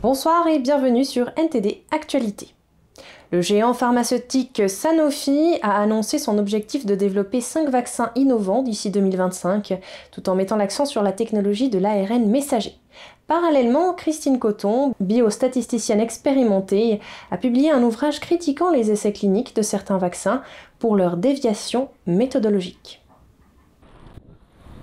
Bonsoir et bienvenue sur NTD Actualité. Le géant pharmaceutique Sanofi a annoncé son objectif de développer 5 vaccins innovants d'ici 2025, tout en mettant l'accent sur la technologie de l'ARN messager. Parallèlement, Christine Coton, biostatisticienne expérimentée, a publié un ouvrage critiquant les essais cliniques de certains vaccins pour leur déviation méthodologique.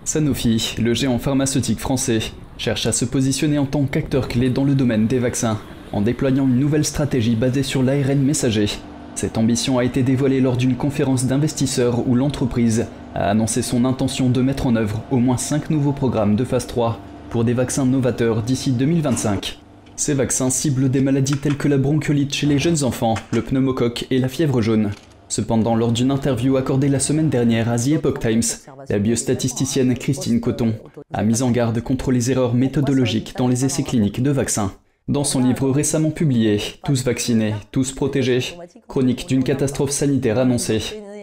Sanofi, le géant pharmaceutique français, cherche à se positionner en tant qu'acteur clé dans le domaine des vaccins, en déployant une nouvelle stratégie basée sur l'ARN messager. Cette ambition a été dévoilée lors d'une conférence d'investisseurs où l'entreprise a annoncé son intention de mettre en œuvre au moins 5 nouveaux programmes de phase 3 pour des vaccins novateurs d'ici 2025. Ces vaccins ciblent des maladies telles que la bronchiolite chez les jeunes enfants, le pneumocoque et la fièvre jaune. Cependant, lors d'une interview accordée la semaine dernière à The Epoch Times, la biostatisticienne Christine Coton a mis en garde contre les erreurs méthodologiques dans les essais cliniques de vaccins. Dans son livre récemment publié « Tous vaccinés, tous protégés », chronique d'une catastrophe sanitaire annoncée,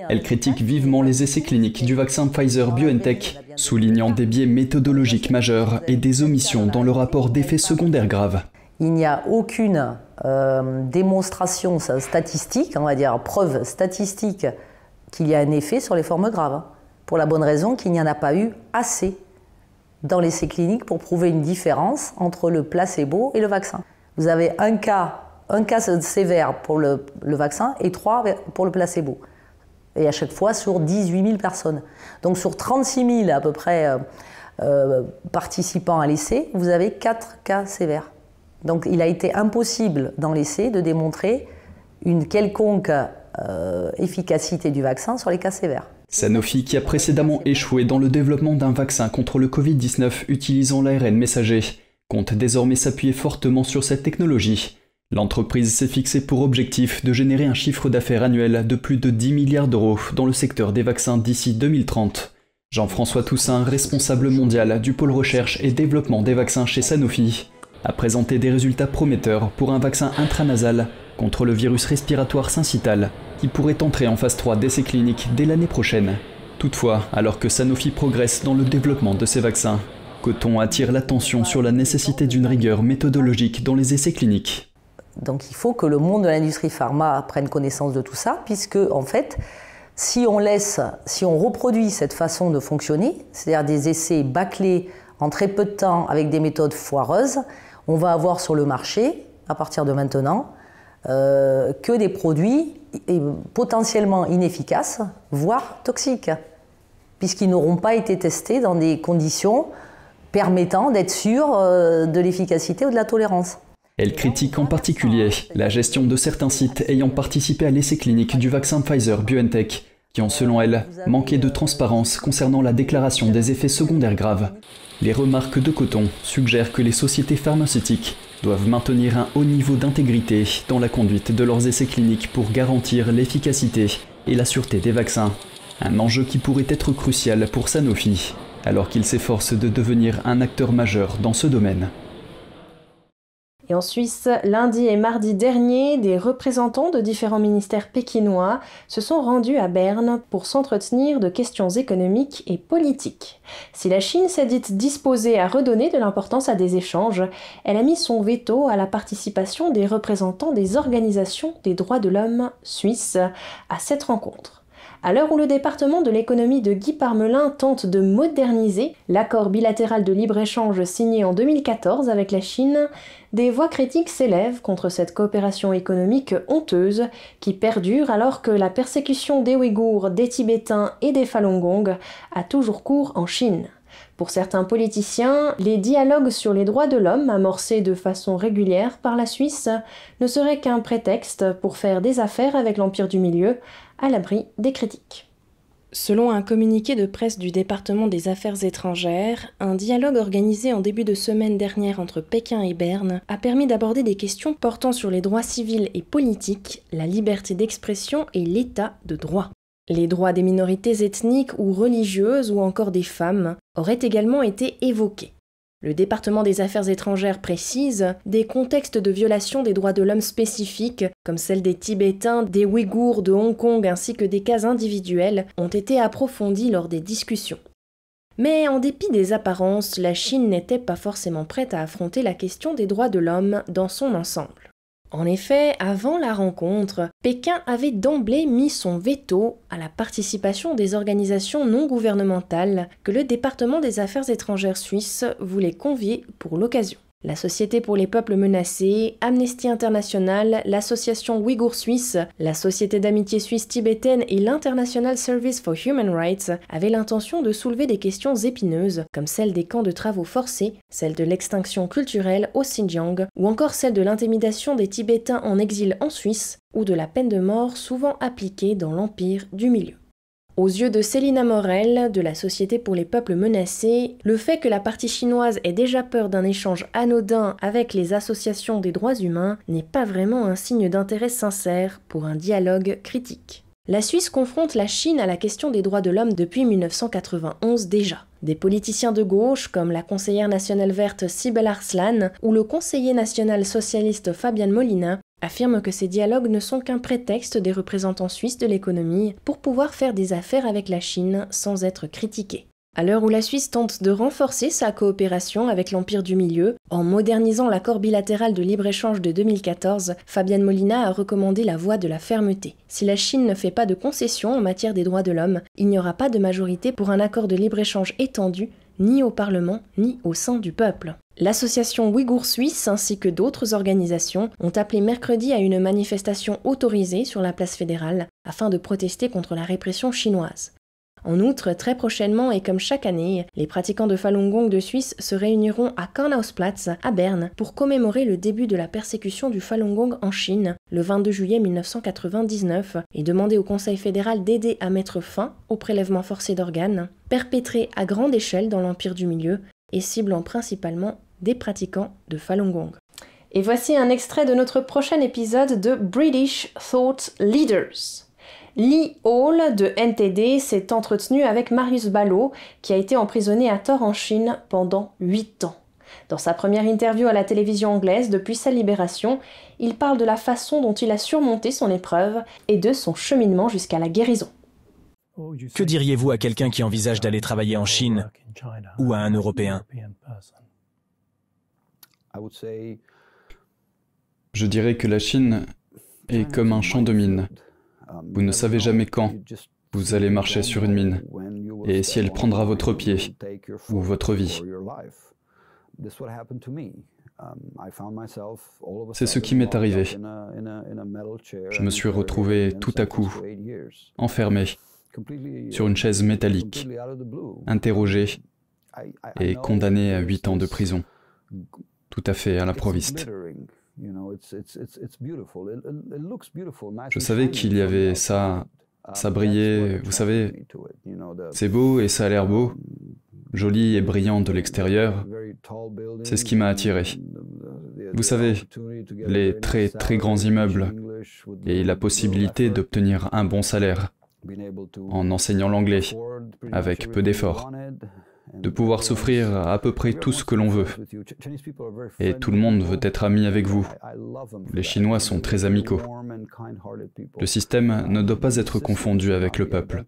elle critique vivement les essais cliniques du vaccin Pfizer-BioNTech, soulignant des biais méthodologiques majeurs et des omissions dans le rapport d'effets secondaires graves. Il n'y a aucune démonstration statistique, on va dire preuve statistique qu'il y a un effet sur les formes graves. Pour la bonne raison qu'il n'y en a pas eu assez dans l'essai clinique pour prouver une différence entre le placebo et le vaccin. Vous avez un cas sévère pour le vaccin et 3 pour le placebo. Et à chaque fois sur 18 000 personnes. Donc sur 36 000 à peu près participants à l'essai, vous avez 4 cas sévères. Donc il a été impossible dans l'essai de démontrer une quelconque efficacité du vaccin sur les cas sévères. Sanofi, qui a précédemment échoué dans le développement d'un vaccin contre le Covid-19 utilisant l'ARN messager, compte désormais s'appuyer fortement sur cette technologie. L'entreprise s'est fixée pour objectif de générer un chiffre d'affaires annuel de plus de 10 milliards d'euros dans le secteur des vaccins d'ici 2030. Jean-François Toussaint, responsable mondial du pôle recherche et développement des vaccins chez Sanofi, a présenté des résultats prometteurs pour un vaccin intranasal contre le virus respiratoire syncytal qui pourrait entrer en phase 3 d'essais cliniques dès l'année prochaine. Toutefois, alors que Sanofi progresse dans le développement de ces vaccins, Coton attire l'attention sur la nécessité d'une rigueur méthodologique dans les essais cliniques. Donc il faut que le monde de l'industrie pharma prenne connaissance de tout ça, puisque en fait, si on reproduit cette façon de fonctionner, c'est-à-dire des essais bâclés en très peu de temps avec des méthodes foireuses, on va avoir sur le marché, à partir de maintenant, que des produits potentiellement inefficaces, voire toxiques, puisqu'ils n'auront pas été testés dans des conditions permettant d'être sûr de l'efficacité ou de la tolérance. Elle critique en particulier la gestion de certains sites ayant participé à l'essai clinique du vaccin Pfizer-BioNTech, qui ont selon elle manqué de transparence concernant la déclaration des effets secondaires graves. Les remarques de Coton suggèrent que les sociétés pharmaceutiques doivent maintenir un haut niveau d'intégrité dans la conduite de leurs essais cliniques pour garantir l'efficacité et la sûreté des vaccins. Un enjeu qui pourrait être crucial pour Sanofi, alors qu'il s'efforce de devenir un acteur majeur dans ce domaine. Et en Suisse, lundi et mardi dernier, des représentants de différents ministères pékinois se sont rendus à Berne pour s'entretenir de questions économiques et politiques. Si la Chine s'est dite disposée à redonner de l'importance à des échanges, elle a mis son veto à la participation des représentants des organisations des droits de l'homme suisses à cette rencontre. À l'heure où le département de l'économie de Guy Parmelin tente de moderniser l'accord bilatéral de libre-échange signé en 2014 avec la Chine, des voix critiques s'élèvent contre cette coopération économique honteuse qui perdure alors que la persécution des Ouïghours, des Tibétains et des Falun Gong a toujours cours en Chine. Pour certains politiciens, les dialogues sur les droits de l'homme amorcés de façon régulière par la Suisse ne seraient qu'un prétexte pour faire des affaires avec l'Empire du Milieu, à l'abri des critiques. Selon un communiqué de presse du département des Affaires étrangères, un dialogue organisé en début de semaine dernière entre Pékin et Berne a permis d'aborder des questions portant sur les droits civils et politiques, la liberté d'expression et l'état de droit. Les droits des minorités ethniques ou religieuses ou encore des femmes auraient également été évoqués. Le département des Affaires étrangères précise des contextes de violation des droits de l'homme spécifiques, comme celle des Tibétains, des Ouïghours de Hong Kong ainsi que des cas individuels, ont été approfondis lors des discussions. Mais en dépit des apparences, la Chine n'était pas forcément prête à affronter la question des droits de l'homme dans son ensemble. En effet, avant la rencontre, Pékin avait d'emblée mis son veto à la participation des organisations non gouvernementales que le département des Affaires étrangères suisse voulait convier pour l'occasion. La Société pour les peuples menacés, Amnesty International, l'Association Ouïghour Suisse, la Société d'amitié suisse tibétaine et l'International Service for Human Rights avaient l'intention de soulever des questions épineuses, comme celle des camps de travaux forcés, celle de l'extinction culturelle au Xinjiang, ou encore celle de l'intimidation des Tibétains en exil en Suisse, ou de la peine de mort souvent appliquée dans l'Empire du Milieu. Aux yeux de Célina Morel, de la Société pour les peuples menacés, le fait que la partie chinoise ait déjà peur d'un échange anodin avec les associations des droits humains n'est pas vraiment un signe d'intérêt sincère pour un dialogue critique. La Suisse confronte la Chine à la question des droits de l'homme depuis 1991 déjà. Des politiciens de gauche, comme la conseillère nationale verte Sibel Arslan ou le conseiller national socialiste Fabian Molina, affirment que ces dialogues ne sont qu'un prétexte des représentants suisses de l'économie pour pouvoir faire des affaires avec la Chine sans être critiqués. À l'heure où la Suisse tente de renforcer sa coopération avec l'Empire du Milieu, en modernisant l'accord bilatéral de libre-échange de 2014, Fabian Molina a recommandé la voie de la fermeté. Si la Chine ne fait pas de concessions en matière des droits de l'homme, il n'y aura pas de majorité pour un accord de libre-échange étendu, ni au Parlement, ni au sein du peuple. L'association Ouïghour Suisse ainsi que d'autres organisations ont appelé mercredi à une manifestation autorisée sur la place fédérale afin de protester contre la répression chinoise. En outre, très prochainement et comme chaque année, les pratiquants de Falun Gong de Suisse se réuniront à Karlausplatz, à Berne, pour commémorer le début de la persécution du Falun Gong en Chine, le 22 juillet 1999, et demander au Conseil fédéral d'aider à mettre fin aux prélèvements forcés d'organes, perpétrés à grande échelle dans l'Empire du Milieu, et ciblant principalement des pratiquants de Falun Gong. Et voici un extrait de notre prochain épisode de British Thought Leaders. Lee Hall de NTD s'est entretenu avec Marius Ballot, qui a été emprisonné à tort en Chine pendant 8 ans. Dans sa première interview à la télévision anglaise depuis sa libération, il parle de la façon dont il a surmonté son épreuve et de son cheminement jusqu'à la guérison. Que diriez-vous à quelqu'un qui envisage d'aller travailler en Chine ou à un Européen ? Je dirais que la Chine est comme un champ de mines. Vous ne savez jamais quand vous allez marcher sur une mine et si elle prendra votre pied ou votre vie. C'est ce qui m'est arrivé. Je me suis retrouvé tout à coup enfermé sur une chaise métallique, interrogé et condamné à 8 ans de prison, tout à fait à l'improviste. Je savais qu'il y avait ça brillait, vous savez, c'est beau et ça a l'air beau, joli et brillant de l'extérieur, c'est ce qui m'a attiré. Vous savez, les très très grands immeubles et la possibilité d'obtenir un bon salaire en enseignant l'anglais avec peu d'efforts, de pouvoir s'offrir à peu près tout ce que l'on veut. Et tout le monde veut être ami avec vous. Les Chinois sont très amicaux. Le système ne doit pas être confondu avec le peuple,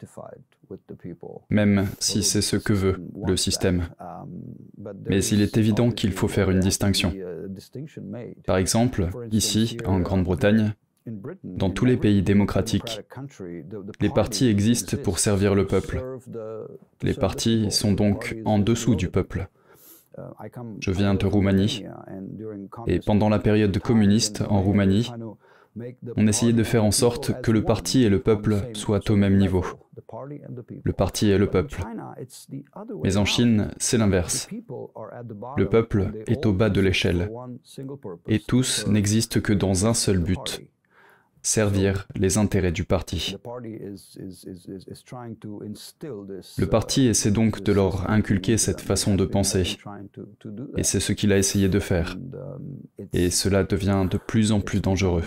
même si c'est ce que veut le système. Mais il est évident qu'il faut faire une distinction. Par exemple, ici, en Grande-Bretagne, dans tous les pays démocratiques, les partis existent pour servir le peuple. Les partis sont donc en dessous du peuple. Je viens de Roumanie, et pendant la période communiste en Roumanie, on essayait de faire en sorte que le parti et le peuple soient au même niveau. Le parti et le peuple. Mais en Chine, c'est l'inverse. Le peuple est au bas de l'échelle, et tous n'existent que dans un seul but: servir les intérêts du parti. Le parti essaie donc de leur inculquer cette façon de penser, et c'est ce qu'il a essayé de faire. Et cela devient de plus en plus dangereux,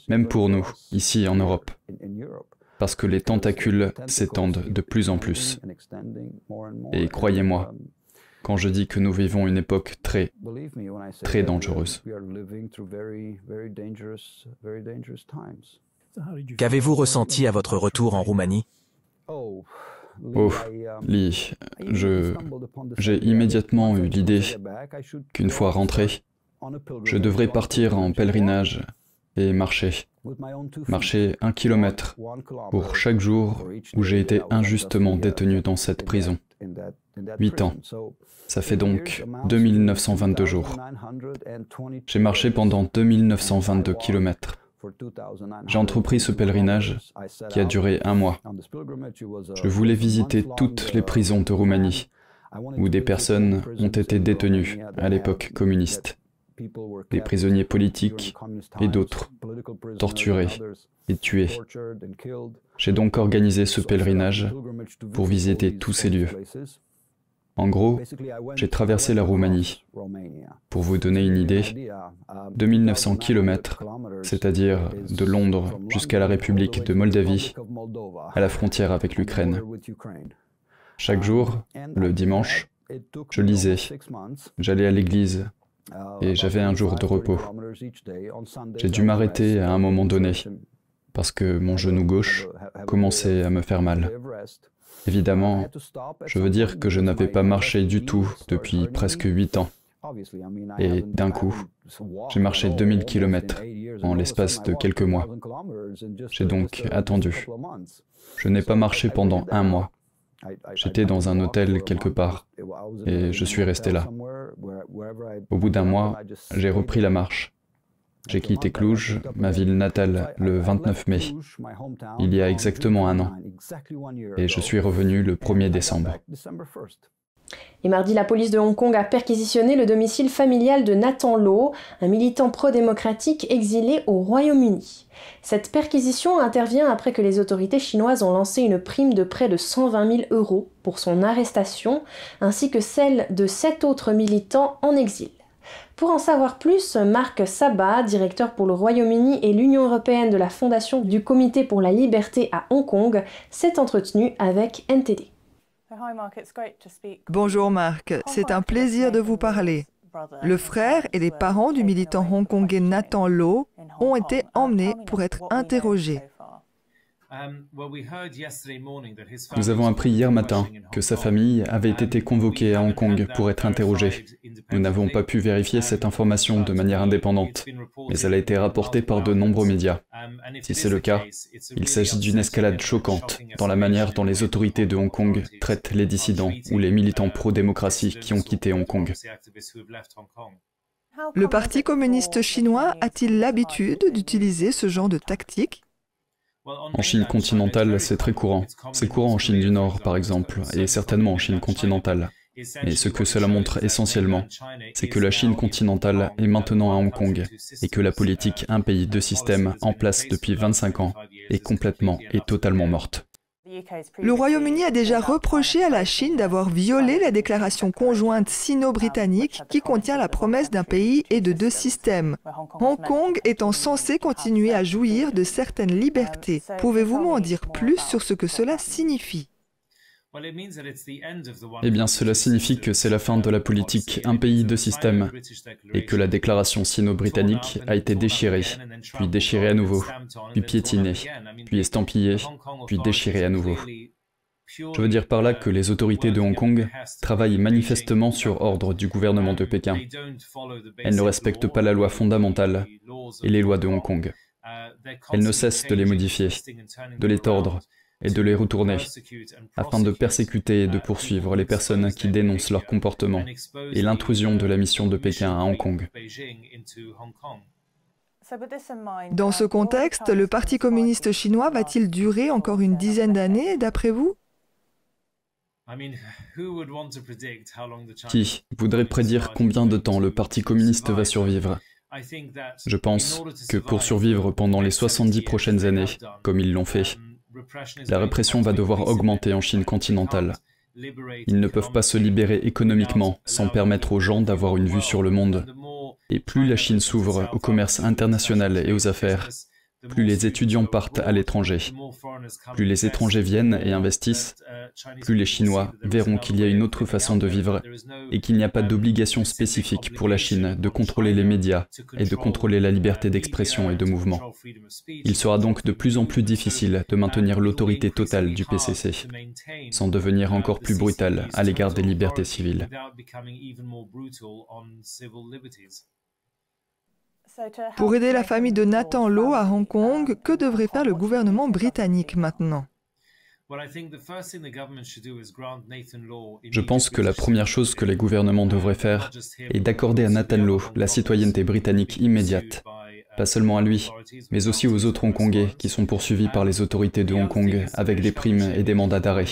même pour nous, ici en Europe, parce que les tentacules s'étendent de plus en plus. Et croyez-moi, quand je dis que nous vivons une époque très, très dangereuse. Qu'avez-vous ressenti à votre retour en Roumanie ? Oh, Lee, j'ai immédiatement eu l'idée qu'une fois rentré, je devrais partir en pèlerinage et marcher. Marcher 1 kilomètre pour chaque jour où j'ai été injustement détenu dans cette prison. 8 ans. Ça fait donc 2922 jours. J'ai marché pendant 2922 kilomètres. J'ai entrepris ce pèlerinage qui a duré 1 mois. Je voulais visiter toutes les prisons de Roumanie où des personnes ont été détenues à l'époque communiste. Des prisonniers politiques et d'autres, torturés et tués. J'ai donc organisé ce pèlerinage pour visiter tous ces lieux. En gros, j'ai traversé la Roumanie. Pour vous donner une idée, 2900 km, c'est-à-dire de Londres jusqu'à la République de Moldavie, à la frontière avec l'Ukraine. Chaque jour, le dimanche, je lisais, j'allais à l'église et j'avais un jour de repos. J'ai dû m'arrêter à un moment donné parce que mon genou gauche commençait à me faire mal. Évidemment, je veux dire que je n'avais pas marché du tout depuis presque 8 ans. Et d'un coup, j'ai marché 2000 km en l'espace de quelques mois. J'ai donc attendu. Je n'ai pas marché pendant 1 mois. J'étais dans un hôtel quelque part et je suis resté là. Au bout d'1 mois, j'ai repris la marche. J'ai quitté Cluj, ma ville natale, le 29 mai, il y a exactement 1 an, et je suis revenu le 1er décembre. Et mardi, la police de Hong Kong a perquisitionné le domicile familial de Nathan Law, un militant pro-démocratique exilé au Royaume-Uni. Cette perquisition intervient après que les autorités chinoises ont lancé une prime de près de 120 000 € pour son arrestation, ainsi que celle de 7 autres militants en exil. Pour en savoir plus, Mark Sabat, directeur pour le Royaume-Uni et l'Union européenne de la Fondation du Comité pour la Liberté à Hong Kong, s'est entretenu avec NTD. Bonjour Mark, c'est un plaisir de vous parler. Le frère et les parents du militant hongkongais Nathan Law ont été emmenés pour être interrogés. Nous avons appris hier matin que sa famille avait été convoquée à Hong Kong pour être interrogée. Nous n'avons pas pu vérifier cette information de manière indépendante, mais elle a été rapportée par de nombreux médias. Si c'est le cas, il s'agit d'une escalade choquante dans la manière dont les autorités de Hong Kong traitent les dissidents ou les militants pro-démocratie qui ont quitté Hong Kong. Le Parti communiste chinois a-t-il l'habitude d'utiliser ce genre de tactique ? En Chine continentale, c'est très courant. C'est courant en Chine du Nord, par exemple, et certainement en Chine continentale. Mais ce que cela montre essentiellement, c'est que la Chine continentale est maintenant à Hong Kong, et que la politique un pays deux systèmes en place depuis 25 ans est complètement et totalement morte. Le Royaume-Uni a déjà reproché à la Chine d'avoir violé la déclaration conjointe sino-britannique qui contient la promesse d'un pays et de 2 systèmes. Hong Kong étant censé continuer à jouir de certaines libertés. Pouvez-vous m'en dire plus sur ce que cela signifie ? Eh bien, cela signifie que c'est la fin de la politique un pays deux systèmes, et que la déclaration sino-britannique a été déchirée, puis déchirée à nouveau, puis piétinée, puis estampillée, puis déchirée à nouveau. Je veux dire par là que les autorités de Hong Kong travaillent manifestement sur ordre du gouvernement de Pékin. Elles ne respectent pas la loi fondamentale et les lois de Hong Kong. Elles ne cessent de les modifier, de les tordre, et de les retourner, afin de persécuter et de poursuivre les personnes qui dénoncent leur comportement et l'intrusion de la mission de Pékin à Hong Kong. Dans ce contexte, le Parti communiste chinois va-t-il durer encore une dizaine d'années, d'après vous ? Qui voudrait prédire combien de temps le Parti communiste va survivre ? Je pense que pour survivre pendant les 70 prochaines années, comme ils l'ont fait, la répression va devoir augmenter en Chine continentale. Ils ne peuvent pas se libérer économiquement sans permettre aux gens d'avoir une vue sur le monde. Et plus la Chine s'ouvre au commerce international et aux affaires, plus les étudiants partent à l'étranger. Plus les étrangers viennent et investissent, plus les Chinois verront qu'il y a une autre façon de vivre et qu'il n'y a pas d'obligation spécifique pour la Chine de contrôler les médias et de contrôler la liberté d'expression et de mouvement. Il sera donc de plus en plus difficile de maintenir l'autorité totale du PCC, sans devenir encore plus brutal à l'égard des libertés civiles. Pour aider la famille de Nathan Law à Hong Kong, que devrait faire le gouvernement britannique maintenant? Je pense que la première chose que les gouvernements devraient faire est d'accorder à Nathan Law la citoyenneté britannique immédiate. Pas seulement à lui, mais aussi aux autres Hongkongais qui sont poursuivis par les autorités de Hong Kong avec des primes et des mandats d'arrêt.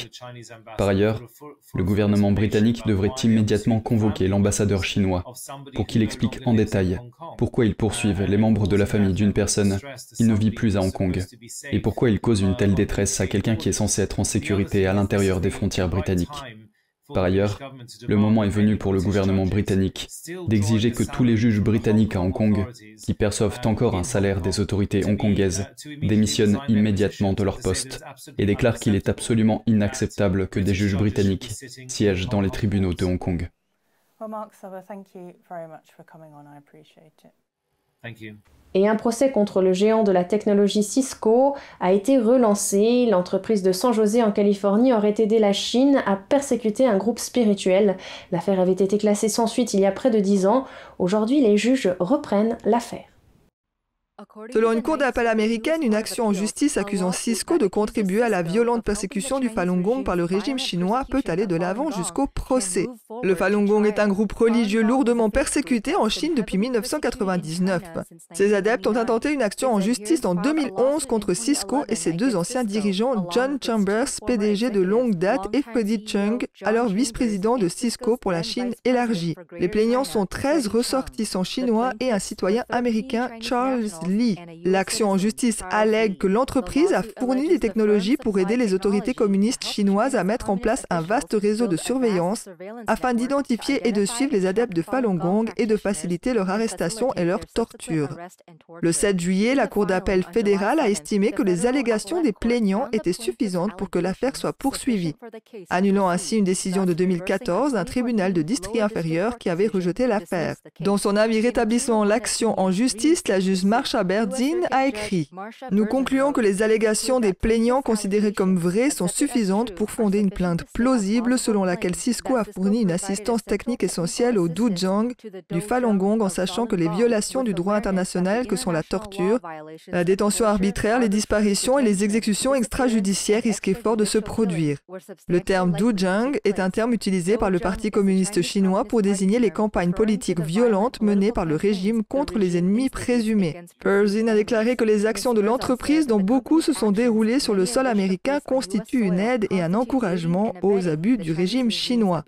Par ailleurs, le gouvernement britannique devrait immédiatement convoquer l'ambassadeur chinois pour qu'il explique en détail pourquoi ils poursuivent les membres de la famille d'une personne qui ne vit plus à Hong Kong et pourquoi ils causent une telle détresse à quelqu'un qui est censé être en sécurité à l'intérieur des frontières britanniques. Par ailleurs, le moment est venu pour le gouvernement britannique d'exiger que tous les juges britanniques à Hong Kong, qui perçoivent encore un salaire des autorités hongkongaises, démissionnent immédiatement de leur poste et déclarent qu'il est absolument inacceptable que des juges britanniques siègent dans les tribunaux de Hong Kong. Et un procès contre le géant de la technologie Cisco a été relancé. L'entreprise de San José en Californie aurait aidé la Chine à persécuter un groupe spirituel. L'affaire avait été classée sans suite il y a près de 10 ans. Aujourd'hui, les juges reprennent l'affaire. Selon une cour d'appel américaine, une action en justice accusant Cisco de contribuer à la violente persécution du Falun Gong par le régime chinois peut aller de l'avant jusqu'au procès. Le Falun Gong est un groupe religieux lourdement persécuté en Chine depuis 1999. Ses adeptes ont intenté une action en justice en 2011 contre Cisco et ses deux anciens dirigeants, John Chambers, PDG de longue date, et Freddie Chung, alors vice-président de Cisco pour la Chine élargie. Les plaignants sont 13 ressortissants chinois et un citoyen américain, Charles Lee. L'action en justice allègue que l'entreprise a fourni des technologies pour aider les autorités communistes chinoises à mettre en place un vaste réseau de surveillance afin d'identifier et de suivre les adeptes de Falun Gong et de faciliter leur arrestation et leur torture. Le 7 juillet, la Cour d'appel fédérale a estimé que les allégations des plaignants étaient suffisantes pour que l'affaire soit poursuivie, annulant ainsi une décision de 2014 d'un tribunal de district inférieur qui avait rejeté l'affaire. Dans son avis rétablissant l'action en justice, la juge Marsha Berdin a écrit « Nous concluons que les allégations des plaignants considérées comme vraies sont suffisantes pour fonder une plainte plausible selon laquelle Cisco a fourni une assistance technique essentielle au Dujang du Falun Gong en sachant que les violations du droit international que sont la torture, la détention arbitraire, les disparitions et les exécutions extrajudiciaires risquaient fort de se produire. Le terme Dujang est un terme utilisé par le Parti communiste chinois pour désigner les campagnes politiques violentes menées par le régime contre les ennemis présumés. Berdin a déclaré que les actions de l'entreprise, dont beaucoup se sont déroulées sur le sol américain, constituent une aide et un encouragement aux abus du régime chinois.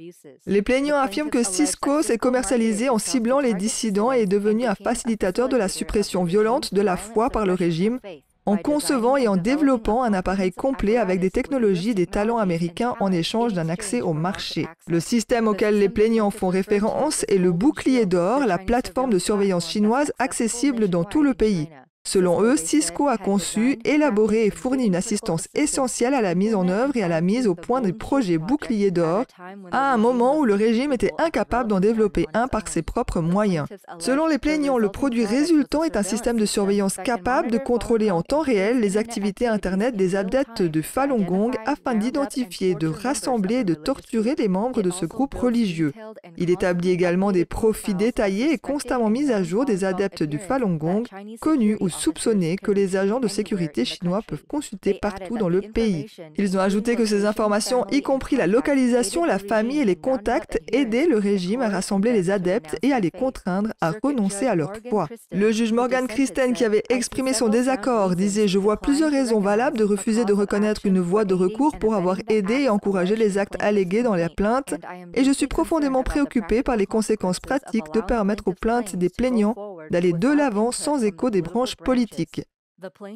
Les plaignants affirment que Cisco s'est commercialisé en ciblant les dissidents et est devenu un facilitateur de la suppression violente de la foi par le régime, en concevant et en développant un appareil complet avec des technologies et des talents américains en échange d'un accès au marché. Le système auquel les plaignants font référence est le bouclier d'or, la plateforme de surveillance chinoise accessible dans tout le pays. Selon eux, Cisco a conçu, élaboré et fourni une assistance essentielle à la mise en œuvre et à la mise au point du projet Bouclier d'or, à un moment où le régime était incapable d'en développer un par ses propres moyens. Selon les plaignants, le produit résultant est un système de surveillance capable de contrôler en temps réel les activités Internet des adeptes de Falun Gong afin d'identifier, de rassembler et de torturer les membres de ce groupe religieux. Il établit également des profils détaillés et constamment mis à jour des adeptes du Falun Gong, connus ou soupçonnés que les agents de sécurité chinois peuvent consulter partout dans le pays. Ils ont ajouté que ces informations, y compris la localisation, la famille et les contacts, aidaient le régime à rassembler les adeptes et à les contraindre à renoncer à leur foi. Le juge Morgan Christen, qui avait exprimé son désaccord, disait « Je vois plusieurs raisons valables de refuser de reconnaître une voie de recours pour avoir aidé et encouragé les actes allégués dans la plainte, et je suis profondément préoccupé par les conséquences pratiques de permettre aux plaintes des plaignants d'aller de l'avant sans écho des branches politiques. »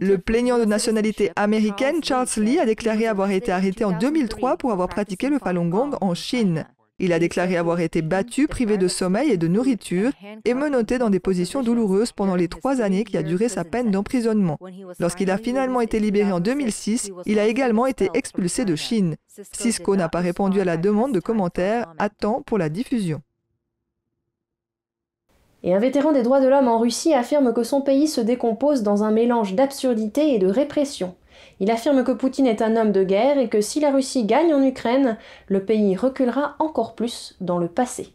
Le plaignant de nationalité américaine, Charles Lee, a déclaré avoir été arrêté en 2003 pour avoir pratiqué le Falun Gong en Chine. Il a déclaré avoir été battu, privé de sommeil et de nourriture et menotté dans des positions douloureuses pendant les 3 années qui a duré sa peine d'emprisonnement. Lorsqu'il a finalement été libéré en 2006, il a également été expulsé de Chine. Cisco n'a pas répondu à la demande de commentaires à temps pour la diffusion. Et un vétéran des droits de l'homme en Russie affirme que son pays se décompose dans un mélange d'absurdité et de répression. Il affirme que Poutine est un homme de guerre et que si la Russie gagne en Ukraine, le pays reculera encore plus dans le passé.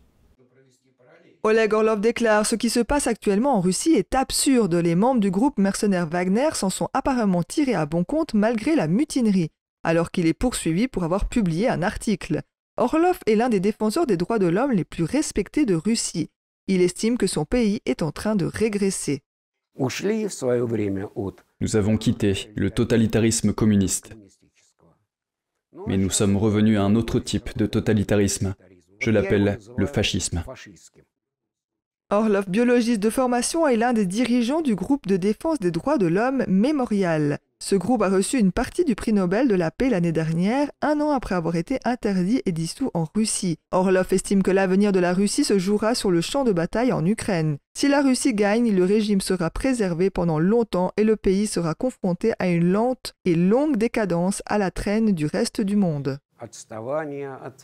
Oleg Orlov déclare « Ce qui se passe actuellement en Russie est absurde. Les membres du groupe mercenaire Wagner s'en sont apparemment tirés à bon compte malgré la mutinerie, alors qu'il est poursuivi pour avoir publié un article. Orlov est l'un des défenseurs des droits de l'homme les plus respectés de Russie. Il estime que son pays est en train de régresser. Nous avons quitté le totalitarisme communiste. Mais nous sommes revenus à un autre type de totalitarisme. Je l'appelle le fascisme. Orlov, biologiste de formation, est l'un des dirigeants du groupe de défense des droits de l'homme Mémorial. Ce groupe a reçu une partie du prix Nobel de la paix l'année dernière, 1 an après avoir été interdit et dissous en Russie. Orlov estime que l'avenir de la Russie se jouera sur le champ de bataille en Ukraine. Si la Russie gagne, le régime sera préservé pendant longtemps et le pays sera confronté à une lente et longue décadence à la traîne du reste du monde.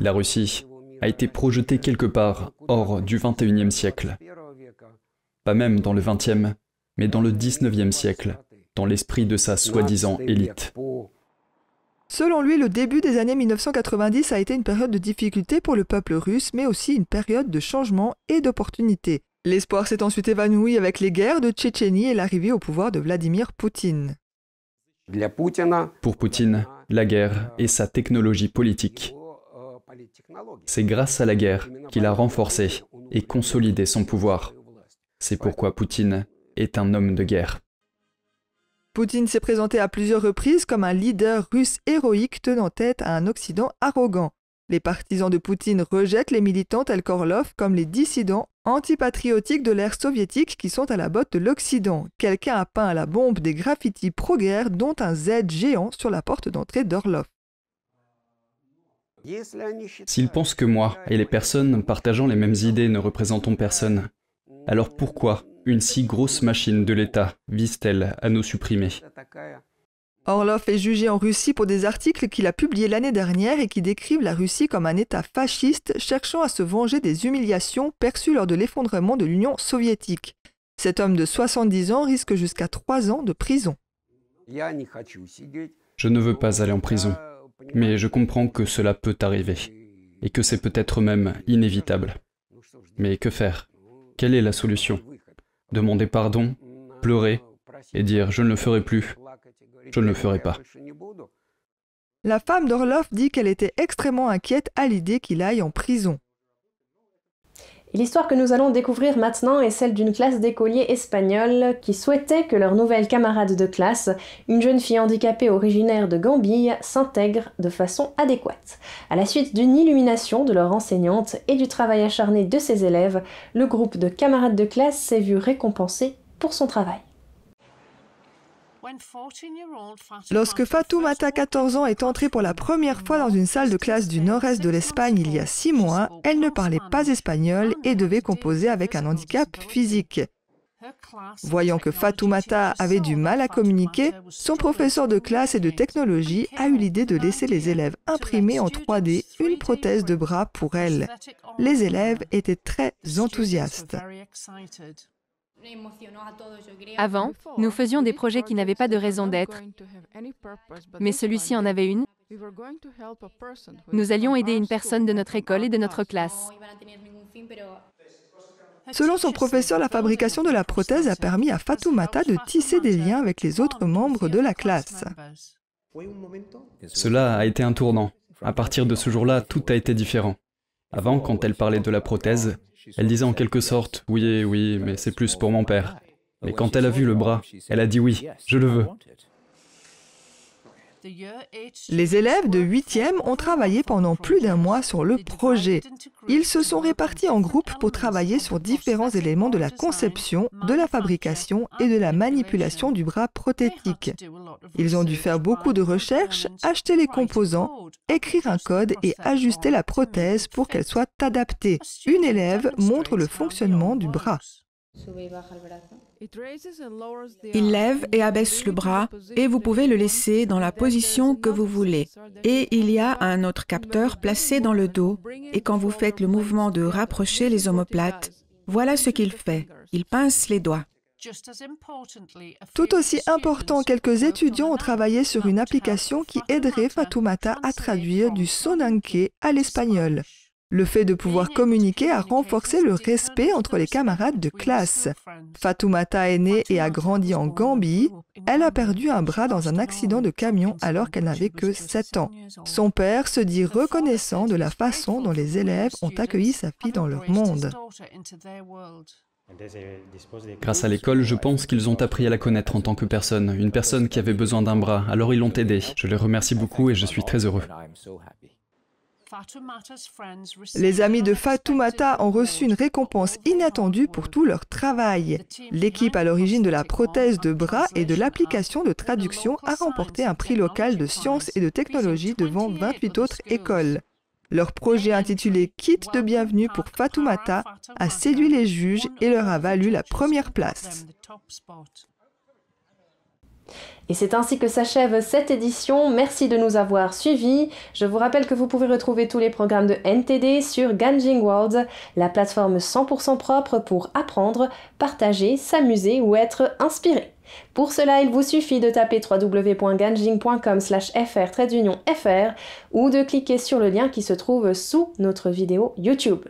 La Russie a été projetée quelque part hors du XXIe siècle. Pas même dans le XXe, mais dans le XIXe siècle, dans l'esprit de sa soi-disant élite. Selon lui, le début des années 1990 a été une période de difficulté pour le peuple russe, mais aussi une période de changement et d'opportunité. L'espoir s'est ensuite évanoui avec les guerres de Tchétchénie et l'arrivée au pouvoir de Vladimir Poutine. Pour Poutine, la guerre est sa technologie politique. C'est grâce à la guerre qu'il a renforcé et consolidé son pouvoir. C'est pourquoi Poutine est un homme de guerre. Poutine s'est présenté à plusieurs reprises comme un leader russe héroïque tenant tête à un Occident arrogant. Les partisans de Poutine rejettent les militants tels qu'Orlov comme les dissidents antipatriotiques de l'ère soviétique qui sont à la botte de l'Occident. Quelqu'un a peint à la bombe des graffitis pro-guerre dont un Z géant sur la porte d'entrée d'Orlov. S'ils pensent que moi et les personnes partageant les mêmes idées ne représentons personne, alors pourquoi une si grosse machine de l'État vise-t-elle à nous supprimer? Orlov est jugé en Russie pour des articles qu'il a publiés l'année dernière et qui décrivent la Russie comme un État fasciste cherchant à se venger des humiliations perçues lors de l'effondrement de l'Union soviétique. Cet homme de 70 ans risque jusqu'à 3 ans de prison. Je ne veux pas aller en prison, mais je comprends que cela peut arriver, et que c'est peut-être même inévitable. Mais que faire? Quelle est la solution? Demander pardon, pleurer et dire « je ne le ferai plus ». Je ne le ferai pas. La femme d'Orlov dit qu'elle était extrêmement inquiète à l'idée qu'il aille en prison. Et l'histoire que nous allons découvrir maintenant est celle d'une classe d'écoliers espagnols qui souhaitaient que leur nouvelle camarade de classe, une jeune fille handicapée originaire de Gambie, s'intègre de façon adéquate. À la suite d'une illumination de leur enseignante et du travail acharné de ses élèves, le groupe de camarades de classe s'est vu récompensé pour son travail. Lorsque Fatoumata, 14 ans, est entrée pour la première fois dans une salle de classe du nord-est de l'Espagne il y a 6 mois, elle ne parlait pas espagnol et devait composer avec un handicap physique. Voyant que Fatoumata avait du mal à communiquer, son professeur de classe et de technologie a eu l'idée de laisser les élèves imprimer en 3D une prothèse de bras pour elle. Les élèves étaient très enthousiastes. Avant, nous faisions des projets qui n'avaient pas de raison d'être, mais celui-ci en avait une. Nous allions aider une personne de notre école et de notre classe. Selon son professeur, la fabrication de la prothèse a permis à Fatoumata de tisser des liens avec les autres membres de la classe. Cela a été un tournant. À partir de ce jour-là, tout a été différent. Avant, quand elle parlait de la prothèse, elle disait en quelque sorte « oui, oui, mais c'est plus pour mon père ». Mais quand elle a vu le bras, elle a dit « oui, je le veux ». Les élèves de 8e ont travaillé pendant plus d'un mois sur le projet. Ils se sont répartis en groupes pour travailler sur différents éléments de la conception, de la fabrication et de la manipulation du bras prothétique. Ils ont dû faire beaucoup de recherches, acheter les composants, écrire un code et ajuster la prothèse pour qu'elle soit adaptée. Une élève montre le fonctionnement du bras. Il lève et abaisse le bras et vous pouvez le laisser dans la position que vous voulez. Et il y a un autre capteur placé dans le dos et quand vous faites le mouvement de rapprocher les omoplates, voilà ce qu'il fait. Il pince les doigts. Tout aussi important, quelques étudiants ont travaillé sur une application qui aiderait Fatoumata à traduire du sonanké à l'espagnol. Le fait de pouvoir communiquer a renforcé le respect entre les camarades de classe. Fatoumata est née et a grandi en Gambie. Elle a perdu un bras dans un accident de camion alors qu'elle n'avait que 7 ans. Son père se dit reconnaissant de la façon dont les élèves ont accueilli sa fille dans leur monde. Grâce à l'école, je pense qu'ils ont appris à la connaître en tant que personne, une personne qui avait besoin d'un bras, alors ils l'ont aidée. Je les remercie beaucoup et je suis très heureux. Les amis de Fatoumata ont reçu une récompense inattendue pour tout leur travail. L'équipe à l'origine de la prothèse de bras et de l'application de traduction a remporté un prix local de sciences et de technologie devant 28 autres écoles. Leur projet intitulé « Kit de bienvenue pour Fatoumata » a séduit les juges et leur a valu la première place. Et c'est ainsi que s'achève cette édition. Merci de nous avoir suivis. Je vous rappelle que vous pouvez retrouver tous les programmes de NTD sur Ganjing World, la plateforme 100% propre pour apprendre, partager, s'amuser ou être inspiré. Pour cela, il vous suffit de taper www.ganjing.com/fr ou de cliquer sur le lien qui se trouve sous notre vidéo YouTube.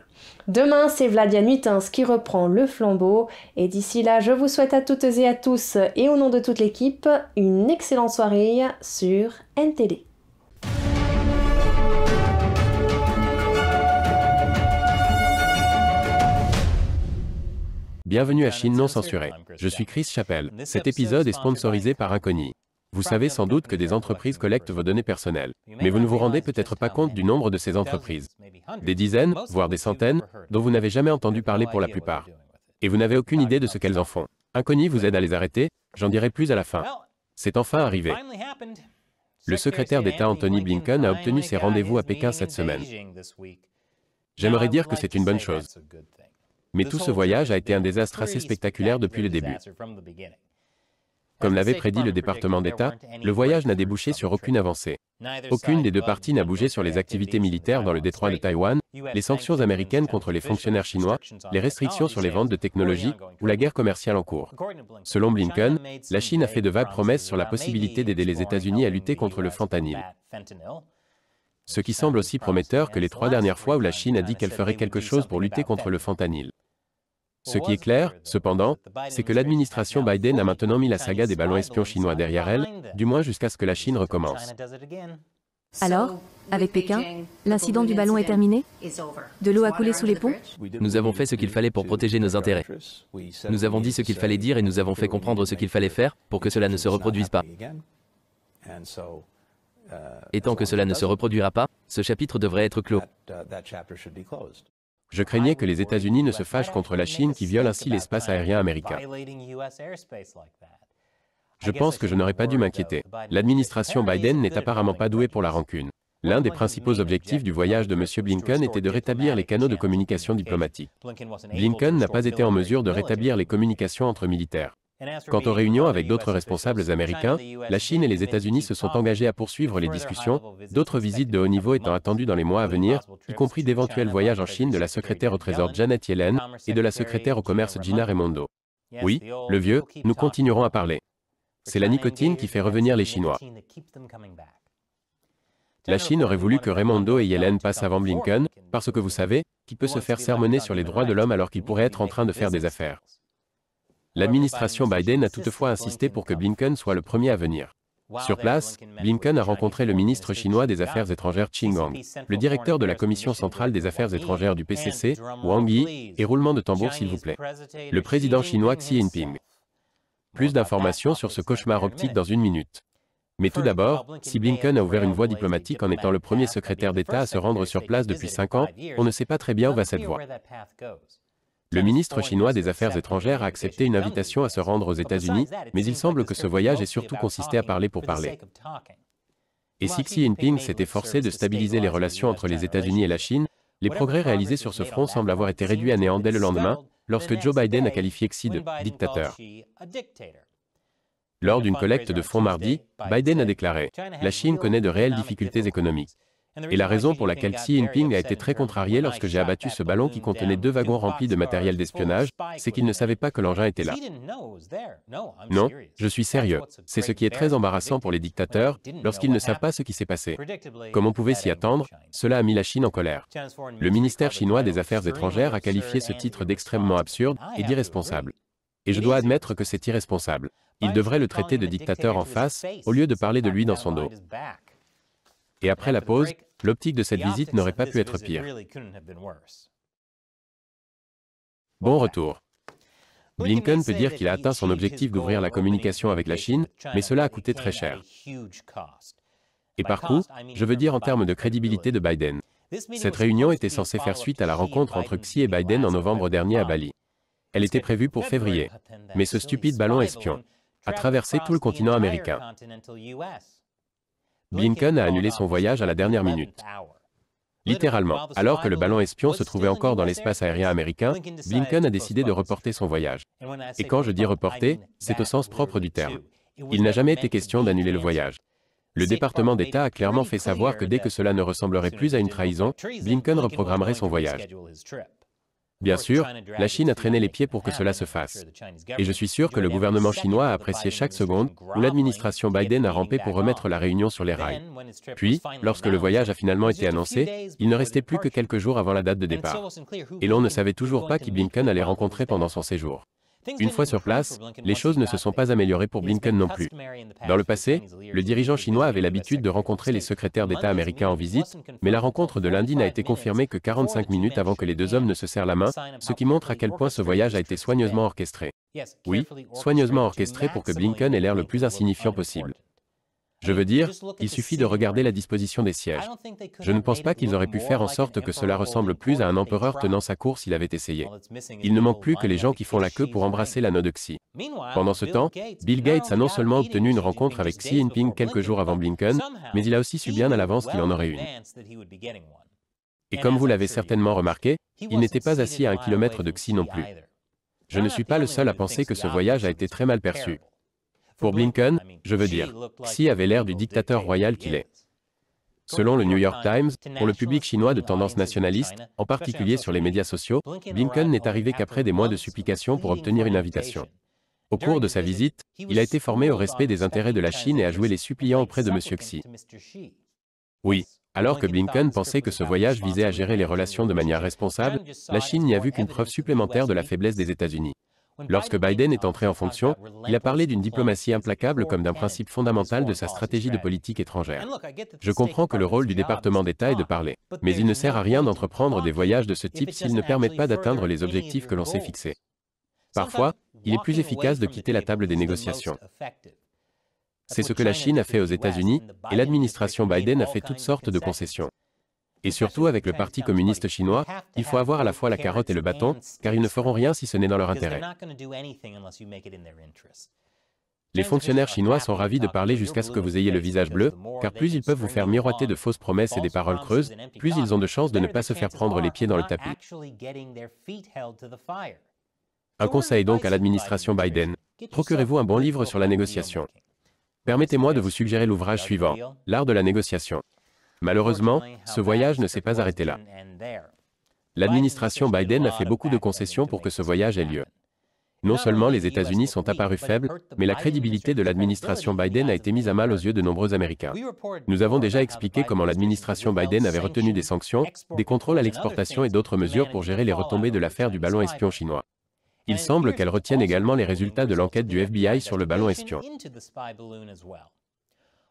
Demain, c'est Vladia Nuitins qui reprend le flambeau. Et d'ici là, je vous souhaite à toutes et à tous, et au nom de toute l'équipe, une excellente soirée sur NTD. Bienvenue à Chine non censurée. Je suis Chris Chappell. Cet épisode est sponsorisé par Incogni. Vous savez sans doute que des entreprises collectent vos données personnelles, mais vous ne vous rendez peut-être pas compte du nombre de ces entreprises. Des dizaines, voire des centaines, dont vous n'avez jamais entendu parler pour la plupart. Et vous n'avez aucune idée de ce qu'elles en font. Incogni vous aide à les arrêter, j'en dirai plus à la fin. C'est enfin arrivé. Le secrétaire d'État Anthony Blinken a obtenu ses rendez-vous à Pékin cette semaine. J'aimerais dire que c'est une bonne chose. Mais tout ce voyage a été un désastre assez spectaculaire depuis le début. Comme l'avait prédit le département d'État, le voyage n'a débouché sur aucune avancée. Aucune des deux parties n'a bougé sur les activités militaires dans le détroit de Taïwan, les sanctions américaines contre les fonctionnaires chinois, les restrictions sur les ventes de technologies ou la guerre commerciale en cours. Selon Blinken, la Chine a fait de vagues promesses sur la possibilité d'aider les États-Unis à lutter contre le fentanyl. Ce qui semble aussi prometteur que les 3 dernières fois où la Chine a dit qu'elle ferait quelque chose pour lutter contre le fentanyl. Ce qui est clair, cependant, c'est que l'administration Biden a maintenant mis la saga des ballons espions chinois derrière elle, du moins jusqu'à ce que la Chine recommence. Alors, avec Pékin, l'incident du ballon est terminé? De l'eau a coulé sous les ponts? Nous avons fait ce qu'il fallait pour protéger nos intérêts. Nous avons dit ce qu'il fallait dire et nous avons fait comprendre ce qu'il fallait faire pour que cela ne se reproduise pas. Et tant que cela ne se reproduira pas, ce chapitre devrait être clos. Je craignais que les États-Unis ne se fâchent contre la Chine qui viole ainsi l'espace aérien américain. Je pense que je n'aurais pas dû m'inquiéter. L'administration Biden n'est apparemment pas douée pour la rancune. L'un des principaux objectifs du voyage de M. Blinken était de rétablir les canaux de communication diplomatique. Blinken n'a pas été en mesure de rétablir les communications entre militaires. Quant aux réunions avec d'autres responsables américains, la Chine et les États-Unis se sont engagés à poursuivre les discussions, d'autres visites de haut niveau étant attendues dans les mois à venir, y compris d'éventuels voyages en Chine de la secrétaire au Trésor Janet Yellen et de la secrétaire au commerce Gina Raimondo. Oui, le vieux, nous continuerons à parler. C'est la nicotine qui fait revenir les Chinois. La Chine aurait voulu que Raimondo et Yellen passent avant Blinken, parce que vous savez, qui peut se faire sermonner sur les droits de l'homme alors qu'il pourrait être en train de faire des affaires. L'administration Biden a toutefois insisté pour que Blinken soit le premier à venir. Sur place, Blinken a rencontré le ministre chinois des Affaires étrangères Qin Gang, le directeur de la Commission centrale des Affaires étrangères du PCC, Wang Yi, et roulement de tambour s'il vous plaît, le président chinois Xi Jinping. Plus d'informations sur ce cauchemar optique dans 1 minute. Mais tout d'abord, si Blinken a ouvert une voie diplomatique en étant le premier secrétaire d'État à se rendre sur place depuis 5 ans, on ne sait pas très bien où va cette voie. Le ministre chinois des Affaires étrangères a accepté une invitation à se rendre aux États-Unis, mais il semble que ce voyage ait surtout consisté à parler pour parler. Et si Xi Jinping s'est efforcé de stabiliser les relations entre les États-Unis et la Chine, les progrès réalisés sur ce front semblent avoir été réduits à néant dès le lendemain, lorsque Joe Biden a qualifié Xi de « dictateur ». Lors d'une collecte de fonds mardi, Biden a déclaré « La Chine connaît de réelles difficultés économiques. Et la raison pour laquelle Xi Jinping a été très contrarié lorsque j'ai abattu ce ballon qui contenait 2 wagons remplis de matériel d'espionnage, c'est qu'il ne savait pas que l'engin était là. » Non, je suis sérieux. C'est ce qui est très embarrassant pour les dictateurs lorsqu'ils ne savent pas ce qui s'est passé. Comme on pouvait s'y attendre, cela a mis la Chine en colère. Le ministère chinois des Affaires étrangères a qualifié ce titre d'extrêmement absurde et d'irresponsable. Et je dois admettre que c'est irresponsable. Il devrait le traiter de dictateur en face, au lieu de parler de lui dans son dos. Et après la pause, l'optique de cette visite n'aurait pas pu être pire. Bon retour. Blinken peut dire qu'il a atteint son objectif d'ouvrir la communication avec la Chine, mais cela a coûté très cher. Et par coup, je veux dire en termes de crédibilité de Biden. Cette réunion était censée faire suite à la rencontre entre Xi et Biden en novembre dernier à Bali. Elle était prévue pour février. Mais ce stupide ballon espion a traversé tout le continent américain. Blinken a annulé son voyage à la dernière minute. Littéralement, alors que le ballon espion se trouvait encore dans l'espace aérien américain, Blinken a décidé de reporter son voyage. Et quand je dis reporter, c'est au sens propre du terme. Il n'a jamais été question d'annuler le voyage. Le département d'État a clairement fait savoir que dès que cela ne ressemblerait plus à une trahison, Blinken reprogrammerait son voyage. Bien sûr, la Chine a traîné les pieds pour que cela se fasse. Et je suis sûr que le gouvernement chinois a apprécié chaque seconde où l'administration Biden a rampé pour remettre la réunion sur les rails. Puis, lorsque le voyage a finalement été annoncé, il ne restait plus que quelques jours avant la date de départ. Et l'on ne savait toujours pas qui Blinken allait rencontrer pendant son séjour. Une fois sur place, les choses ne se sont pas améliorées pour Blinken non plus. Dans le passé, le dirigeant chinois avait l'habitude de rencontrer les secrétaires d'État américains en visite, mais la rencontre de lundi n'a été confirmée que 45 minutes avant que les deux hommes ne se serrent la main, ce qui montre à quel point ce voyage a été soigneusement orchestré. Oui, soigneusement orchestré pour que Blinken ait l'air le plus insignifiant possible. Je veux dire, il suffit de regarder la disposition des sièges. Je ne pense pas qu'ils auraient pu faire en sorte que cela ressemble plus à un empereur tenant sa cour s'il avait essayé. Il ne manque plus que les gens qui font la queue pour embrasser l'anneau de Xi. Pendant ce temps, Bill Gates a non seulement obtenu une rencontre avec Xi Jinping quelques jours avant Blinken, mais il a aussi su bien à l'avance qu'il en aurait une. Et comme vous l'avez certainement remarqué, il n'était pas assis à 1 kilomètre de Xi non plus. Je ne suis pas le seul à penser que ce voyage a été très mal perçu. Pour Blinken, je veux dire, Xi avait l'air du dictateur royal qu'il est. Selon le New York Times, pour le public chinois de tendance nationaliste, en particulier sur les médias sociaux, Blinken n'est arrivé qu'après des mois de supplications pour obtenir une invitation. Au cours de sa visite, il a été formé au respect des intérêts de la Chine et a joué les suppliants auprès de M. Xi. Oui, alors que Blinken pensait que ce voyage visait à gérer les relations de manière responsable, la Chine n'y a vu qu'une preuve supplémentaire de la faiblesse des États-Unis. Lorsque Biden est entré en fonction, il a parlé d'une diplomatie implacable comme d'un principe fondamental de sa stratégie de politique étrangère. Je comprends que le rôle du département d'État est de parler, mais il ne sert à rien d'entreprendre des voyages de ce type s'ils ne permettent pas d'atteindre les objectifs que l'on s'est fixés. Parfois, il est plus efficace de quitter la table des négociations. C'est ce que la Chine a fait aux États-Unis, et l'administration Biden a fait toutes sortes de concessions. Et surtout avec le Parti communiste chinois, il faut avoir à la fois la carotte et le bâton, car ils ne feront rien si ce n'est dans leur intérêt. Les fonctionnaires chinois sont ravis de parler jusqu'à ce que vous ayez le visage bleu, car plus ils peuvent vous faire miroiter de fausses promesses et des paroles creuses, plus ils ont de chances de ne pas se faire prendre les pieds dans le tapis. Un conseil donc à l'administration Biden. Procurez-vous un bon livre sur la négociation. Permettez-moi de vous suggérer l'ouvrage suivant, L'art de la négociation. Malheureusement, ce voyage ne s'est pas arrêté là. L'administration Biden a fait beaucoup de concessions pour que ce voyage ait lieu. Non seulement les États-Unis sont apparus faibles, mais la crédibilité de l'administration Biden a été mise à mal aux yeux de nombreux Américains. Nous avons déjà expliqué comment l'administration Biden avait retenu des sanctions, des contrôles à l'exportation et d'autres mesures pour gérer les retombées de l'affaire du ballon espion chinois. Il semble qu'elle retienne également les résultats de l'enquête du FBI sur le ballon espion.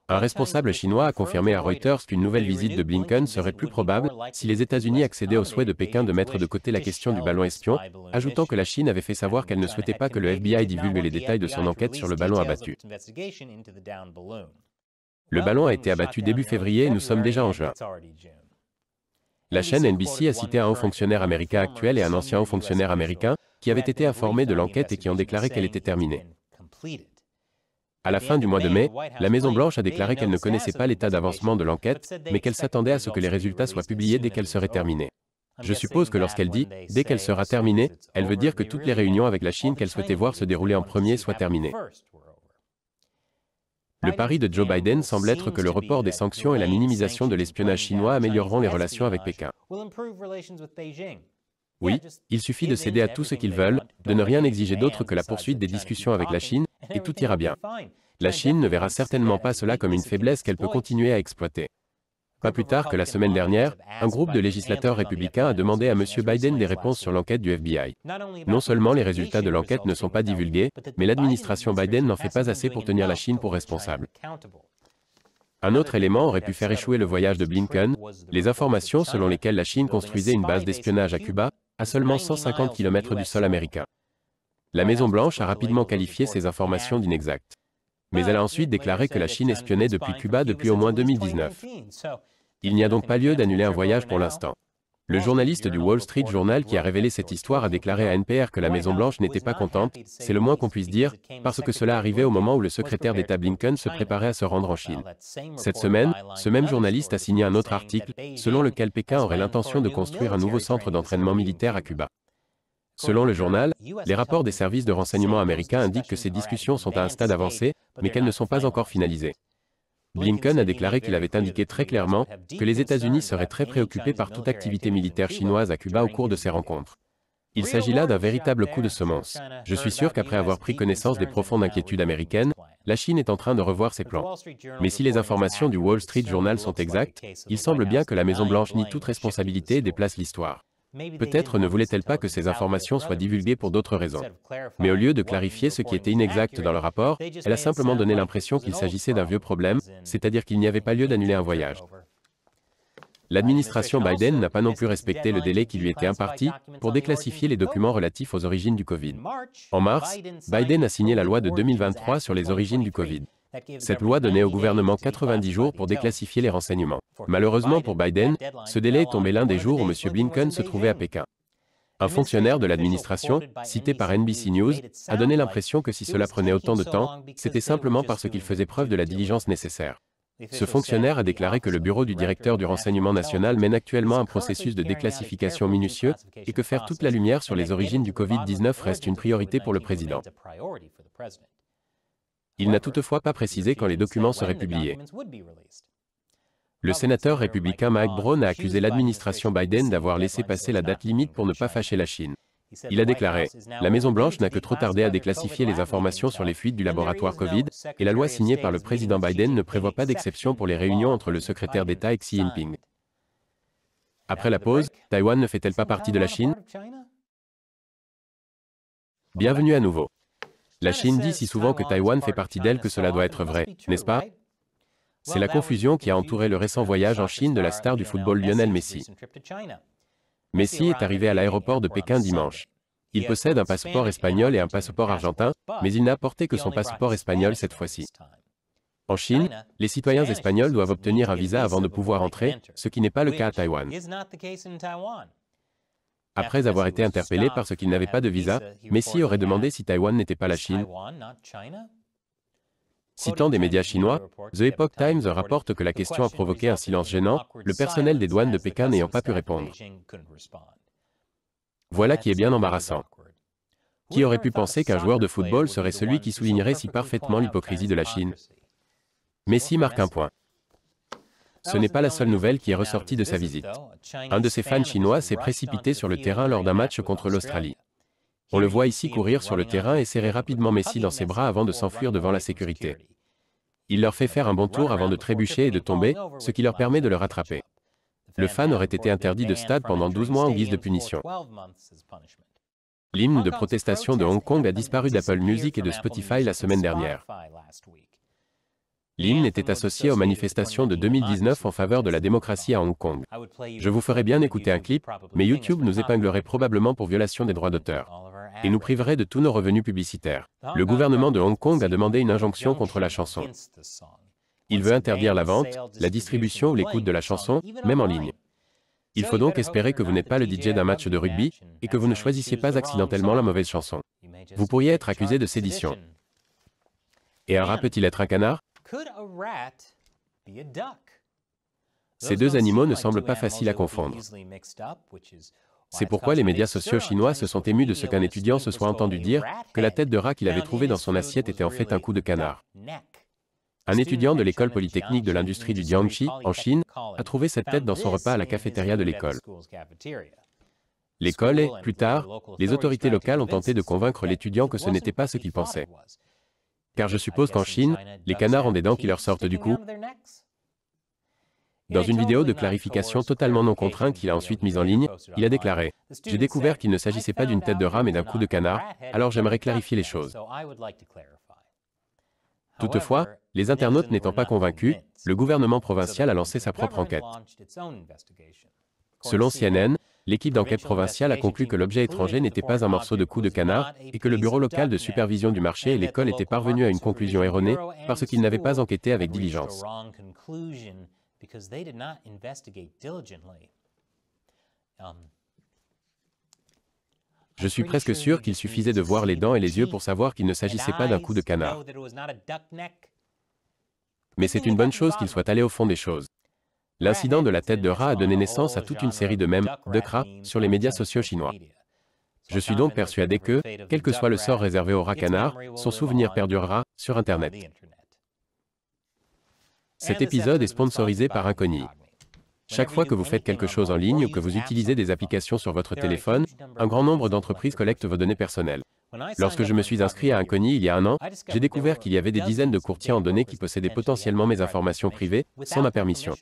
Un responsable chinois a confirmé à Reuters qu'une nouvelle visite de Blinken serait plus probable si les États-Unis accédaient au souhait de Pékin de mettre de côté la question du ballon espion, ajoutant que la Chine avait fait savoir qu'elle ne souhaitait pas que le FBI divulgue les détails de son enquête sur le ballon abattu. Le ballon a été abattu début février et nous sommes déjà en juin. La chaîne NBC a cité un haut fonctionnaire américain actuel et un ancien haut fonctionnaire américain qui avaient été informés de l'enquête et qui ont déclaré qu'elle était terminée. À la fin du mois de mai, la Maison-Blanche a déclaré qu'elle ne connaissait pas l'état d'avancement de l'enquête, mais qu'elle s'attendait à ce que les résultats soient publiés dès qu'elle serait terminée. Je suppose que lorsqu'elle dit « dès qu'elle sera terminée », elle veut dire que toutes les réunions avec la Chine qu'elle souhaitait voir se dérouler en premier soient terminées. Le pari de Joe Biden semble être que le report des sanctions et la minimisation de l'espionnage chinois amélioreront les relations avec Pékin. Oui, il suffit de céder à tout ce qu'ils veulent, de ne rien exiger d'autre que la poursuite des discussions avec la Chine, et tout ira bien. La Chine ne verra certainement pas cela comme une faiblesse qu'elle peut continuer à exploiter. Pas plus tard que la semaine dernière, un groupe de législateurs républicains a demandé à M. Biden des réponses sur l'enquête du FBI. Non seulement les résultats de l'enquête ne sont pas divulgués, mais l'administration Biden n'en fait pas assez pour tenir la Chine pour responsable. Un autre élément aurait pu faire échouer le voyage de Blinken, les informations selon lesquelles la Chine construisait une base d'espionnage à Cuba, à seulement 150 km du sol américain. La Maison-Blanche a rapidement qualifié ces informations d'inexactes. Mais elle a ensuite déclaré que la Chine espionnait depuis Cuba depuis au moins 2019. Il n'y a donc pas lieu d'annuler un voyage pour l'instant. Le journaliste du Wall Street Journal qui a révélé cette histoire a déclaré à NPR que la Maison-Blanche n'était pas contente, c'est le moins qu'on puisse dire, parce que cela arrivait au moment où le secrétaire d'État Blinken se préparait à se rendre en Chine. Cette semaine, ce même journaliste a signé un autre article, selon lequel Pékin aurait l'intention de construire un nouveau centre d'entraînement militaire à Cuba. Selon le journal, les rapports des services de renseignement américains indiquent que ces discussions sont à un stade avancé, mais qu'elles ne sont pas encore finalisées. Blinken a déclaré qu'il avait indiqué très clairement que les États-Unis seraient très préoccupés par toute activité militaire chinoise à Cuba au cours de ces rencontres. Il s'agit là d'un véritable coup de semonce. Je suis sûr qu'après avoir pris connaissance des profondes inquiétudes américaines, la Chine est en train de revoir ses plans. Mais si les informations du Wall Street Journal sont exactes, il semble bien que la Maison-Blanche nie toute responsabilité et déplace l'histoire. Peut-être ne voulait-elle pas que ces informations soient divulguées pour d'autres raisons. Mais au lieu de clarifier ce qui était inexact dans le rapport, elle a simplement donné l'impression qu'il s'agissait d'un vieux problème, c'est-à-dire qu'il n'y avait pas lieu d'annuler un voyage. L'administration Biden n'a pas non plus respecté le délai qui lui était imparti pour déclassifier les documents relatifs aux origines du Covid. En mars, Biden a signé la loi de 2023 sur les origines du Covid. Cette loi donnait au gouvernement 90 jours pour déclassifier les renseignements. Malheureusement pour Biden, ce délai est tombé l'un des jours où M. Blinken se trouvait à Pékin. Un fonctionnaire de l'administration, cité par NBC News, a donné l'impression que si cela prenait autant de temps, c'était simplement parce qu'il faisait preuve de la diligence nécessaire. Ce fonctionnaire a déclaré que le bureau du directeur du renseignement national mène actuellement un processus de déclassification minutieux et que faire toute la lumière sur les origines du Covid-19 reste une priorité pour le président. Il n'a toutefois pas précisé quand les documents seraient publiés. Le sénateur républicain Mike Brown a accusé l'administration Biden d'avoir laissé passer la date limite pour ne pas fâcher la Chine. Il a déclaré « La Maison-Blanche n'a que trop tardé à déclassifier les informations sur les fuites du laboratoire Covid, et la loi signée par le président Biden ne prévoit pas d'exception pour les réunions entre le secrétaire d'État et Xi Jinping. » Après la pause, Taïwan ne fait-elle pas partie de la Chine? Bienvenue à nouveau. La Chine dit si souvent que Taïwan fait partie d'elle que cela doit être vrai, n'est-ce pas? C'est la confusion qui a entouré le récent voyage en Chine de la star du football Lionel Messi. Messi est arrivé à l'aéroport de Pékin dimanche. Il possède un passeport espagnol et un passeport argentin, mais il n'a apporté que son passeport espagnol cette fois-ci. En Chine, les citoyens espagnols doivent obtenir un visa avant de pouvoir entrer, ce qui n'est pas le cas à Taïwan. Après avoir été interpellé parce qu'il n'avait pas de visa, Messi aurait demandé si Taïwan n'était pas la Chine. Citant des médias chinois, The Epoch Times rapporte que la question a provoqué un silence gênant, le personnel des douanes de Pékin n'ayant pas pu répondre. Voilà qui est bien embarrassant. Qui aurait pu penser qu'un joueur de football serait celui qui soulignerait si parfaitement l'hypocrisie de la Chine? Messi marque un point. Ce n'est pas la seule nouvelle qui est ressortie de sa visite. Un de ses fans chinois s'est précipité sur le terrain lors d'un match contre l'Australie. On le voit ici courir sur le terrain et serrer rapidement Messi dans ses bras avant de s'enfuir devant la sécurité. Il leur fait faire un bon tour avant de trébucher et de tomber, ce qui leur permet de le rattraper. Le fan aurait été interdit de stade pendant 12 mois en guise de punition. L'hymne de protestation de Hong Kong a disparu d'Apple Music et de Spotify la semaine dernière. L'hymne était associé aux manifestations de 2019 en faveur de la démocratie à Hong Kong. Je vous ferai bien écouter un clip, mais YouTube nous épinglerait probablement pour violation des droits d'auteur et nous priverait de tous nos revenus publicitaires. Le gouvernement de Hong Kong a demandé une injonction contre la chanson. Il veut interdire la vente, la distribution ou l'écoute de la chanson, même en ligne. Il faut donc espérer que vous n'êtes pas le DJ d'un match de rugby et que vous ne choisissiez pas accidentellement la mauvaise chanson. Vous pourriez être accusé de sédition. Et un rat peut-il être un canard? Ces deux animaux ne semblent pas faciles à confondre. C'est pourquoi les médias sociaux chinois se sont émus de ce qu'un étudiant se soit entendu dire que la tête de rat qu'il avait trouvée dans son assiette était en fait un coup de canard. Un étudiant de l'école polytechnique de l'industrie du Jiangxi, en Chine, a trouvé cette tête dans son repas à la cafétéria de l'école. L'école et, plus tard, les autorités locales ont tenté de convaincre l'étudiant que ce n'était pas ce qu'il pensait. Car je suppose qu'en Chine, les canards ont des dents qui leur sortent du cou. Dans une vidéo de clarification totalement non contrainte qu'il a ensuite mise en ligne, il a déclaré « J'ai découvert qu'il ne s'agissait pas d'une tête de rat mais d'un coup de canard, alors j'aimerais clarifier les choses. » Toutefois, les internautes n'étant pas convaincus, le gouvernement provincial a lancé sa propre enquête. Selon CNN, l'équipe d'enquête provinciale a conclu que l'objet étranger n'était pas un morceau de cou de canard et que le bureau local de supervision du marché et l'école étaient parvenus à une conclusion erronée parce qu'ils n'avaient pas enquêté avec diligence. Je suis presque sûr qu'il suffisait de voir les dents et les yeux pour savoir qu'il ne s'agissait pas d'un coup de canard. Mais c'est une bonne chose qu'il soit allé au fond des choses. L'incident de la tête de rat a donné naissance à toute une série de mèmes, de cras, sur les médias sociaux chinois. Je suis donc persuadé que, quel que soit le sort réservé au rat canard, son souvenir perdurera sur Internet. Cet épisode est sponsorisé par Incogni. Chaque fois que vous faites quelque chose en ligne ou que vous utilisez des applications sur votre téléphone, un grand nombre d'entreprises collectent vos données personnelles. Lorsque je me suis inscrit à Incogni il y a un an, j'ai découvert qu'il y avait des dizaines de courtiers en données qui possédaient potentiellement mes informations privées, sans ma permission.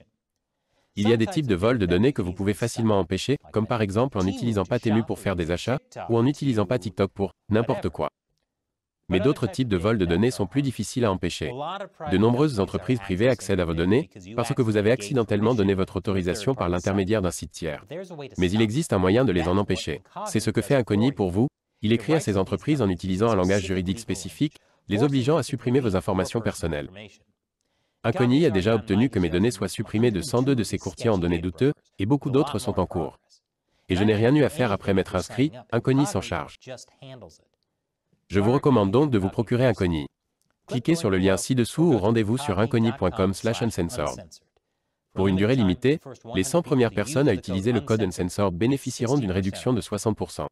Il y a des types de vols de données que vous pouvez facilement empêcher, comme par exemple en n'utilisant pas Temu pour faire des achats, ou en n'utilisant pas TikTok pour n'importe quoi. Mais d'autres types de vols de données sont plus difficiles à empêcher. De nombreuses entreprises privées accèdent à vos données parce que vous avez accidentellement donné votre autorisation par l'intermédiaire d'un site tiers. Mais il existe un moyen de les en empêcher. C'est ce que fait Incogni pour vous. Il écrit à ces entreprises en utilisant un langage juridique spécifique, les obligeant à supprimer vos informations personnelles. Incogni a déjà obtenu que mes données soient supprimées de 102 de ses courtiers en données douteux, et beaucoup d'autres sont en cours. Et je n'ai rien eu à faire après m'être inscrit, Incogni s'en charge. Je vous recommande donc de vous procurer Incogni. Cliquez sur le lien ci-dessous ou rendez-vous sur incogni.com/uncensored. Pour une durée limitée, les 100 premières personnes à utiliser le code uncensored bénéficieront d'une réduction de 60%.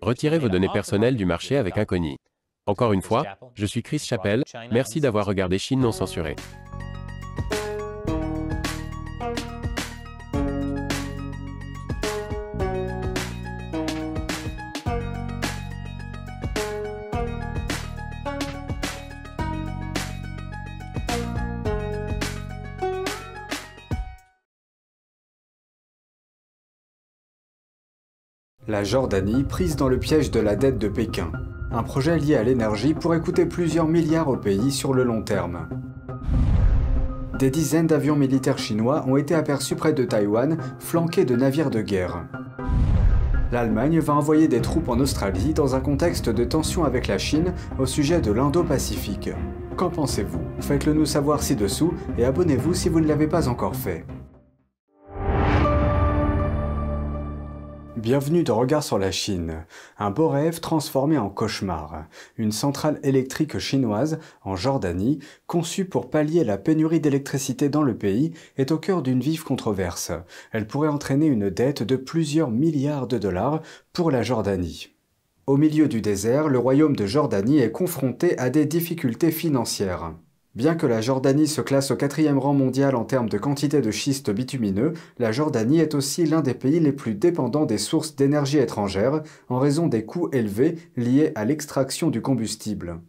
Retirez vos données personnelles du marché avec Incogni. Encore une fois, je suis Chris Chappell, merci d'avoir regardé Chine non censurée. La Jordanie prise dans le piège de la dette de Pékin. Un projet lié à l'énergie pourrait coûter plusieurs milliards au pays sur le long terme. Des dizaines d'avions militaires chinois ont été aperçus près de Taïwan, flanqués de navires de guerre. L'Allemagne va envoyer des troupes en Australie dans un contexte de tension avec la Chine au sujet de l'Indo-Pacifique. Qu'en pensez-vous? Faites-le nous savoir ci-dessous et abonnez-vous si vous ne l'avez pas encore fait. Bienvenue dans Regard sur la Chine, un beau rêve transformé en cauchemar. Une centrale électrique chinoise, en Jordanie, conçue pour pallier la pénurie d'électricité dans le pays, est au cœur d'une vive controverse. Elle pourrait entraîner une dette de plusieurs milliards de dollars pour la Jordanie. Au milieu du désert, le royaume de Jordanie est confronté à des difficultés financières. Bien que la Jordanie se classe au 4e rang mondial en termes de quantité de schiste bitumineux, la Jordanie est aussi l'un des pays les plus dépendants des sources d'énergie étrangères en raison des coûts élevés liés à l'extraction du combustible.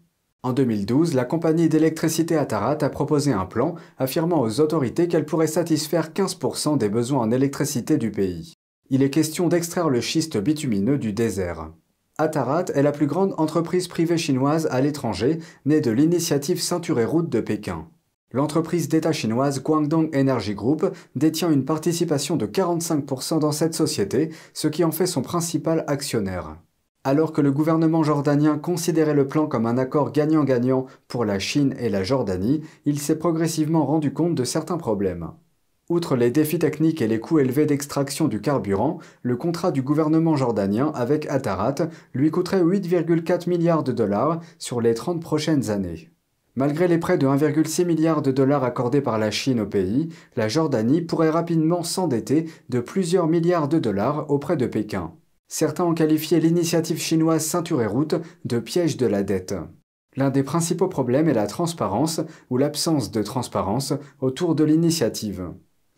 En 2012, la compagnie d'électricité Atarat a proposé un plan affirmant aux autorités qu'elle pourrait satisfaire 15% des besoins en électricité du pays. Il est question d'extraire le schiste bitumineux du désert. Atarat est la plus grande entreprise privée chinoise à l'étranger, née de l'initiative Ceinture et Route de Pékin. L'entreprise d'État chinoise Guangdong Energy Group détient une participation de 45% dans cette société, ce qui en fait son principal actionnaire. Alors que le gouvernement jordanien considérait le plan comme un accord gagnant-gagnant pour la Chine et la Jordanie, il s'est progressivement rendu compte de certains problèmes. Outre les défis techniques et les coûts élevés d'extraction du carburant, le contrat du gouvernement jordanien avec Atarat lui coûterait 8,4 milliards de dollars sur les 30 prochaines années. Malgré les prêts de 1,6 milliard de dollars accordés par la Chine au pays, la Jordanie pourrait rapidement s'endetter de plusieurs milliards de dollars auprès de Pékin. Certains ont qualifié l'initiative chinoise Ceinture et Route de piège de la dette. L'un des principaux problèmes est la transparence ou l'absence de transparence autour de l'initiative.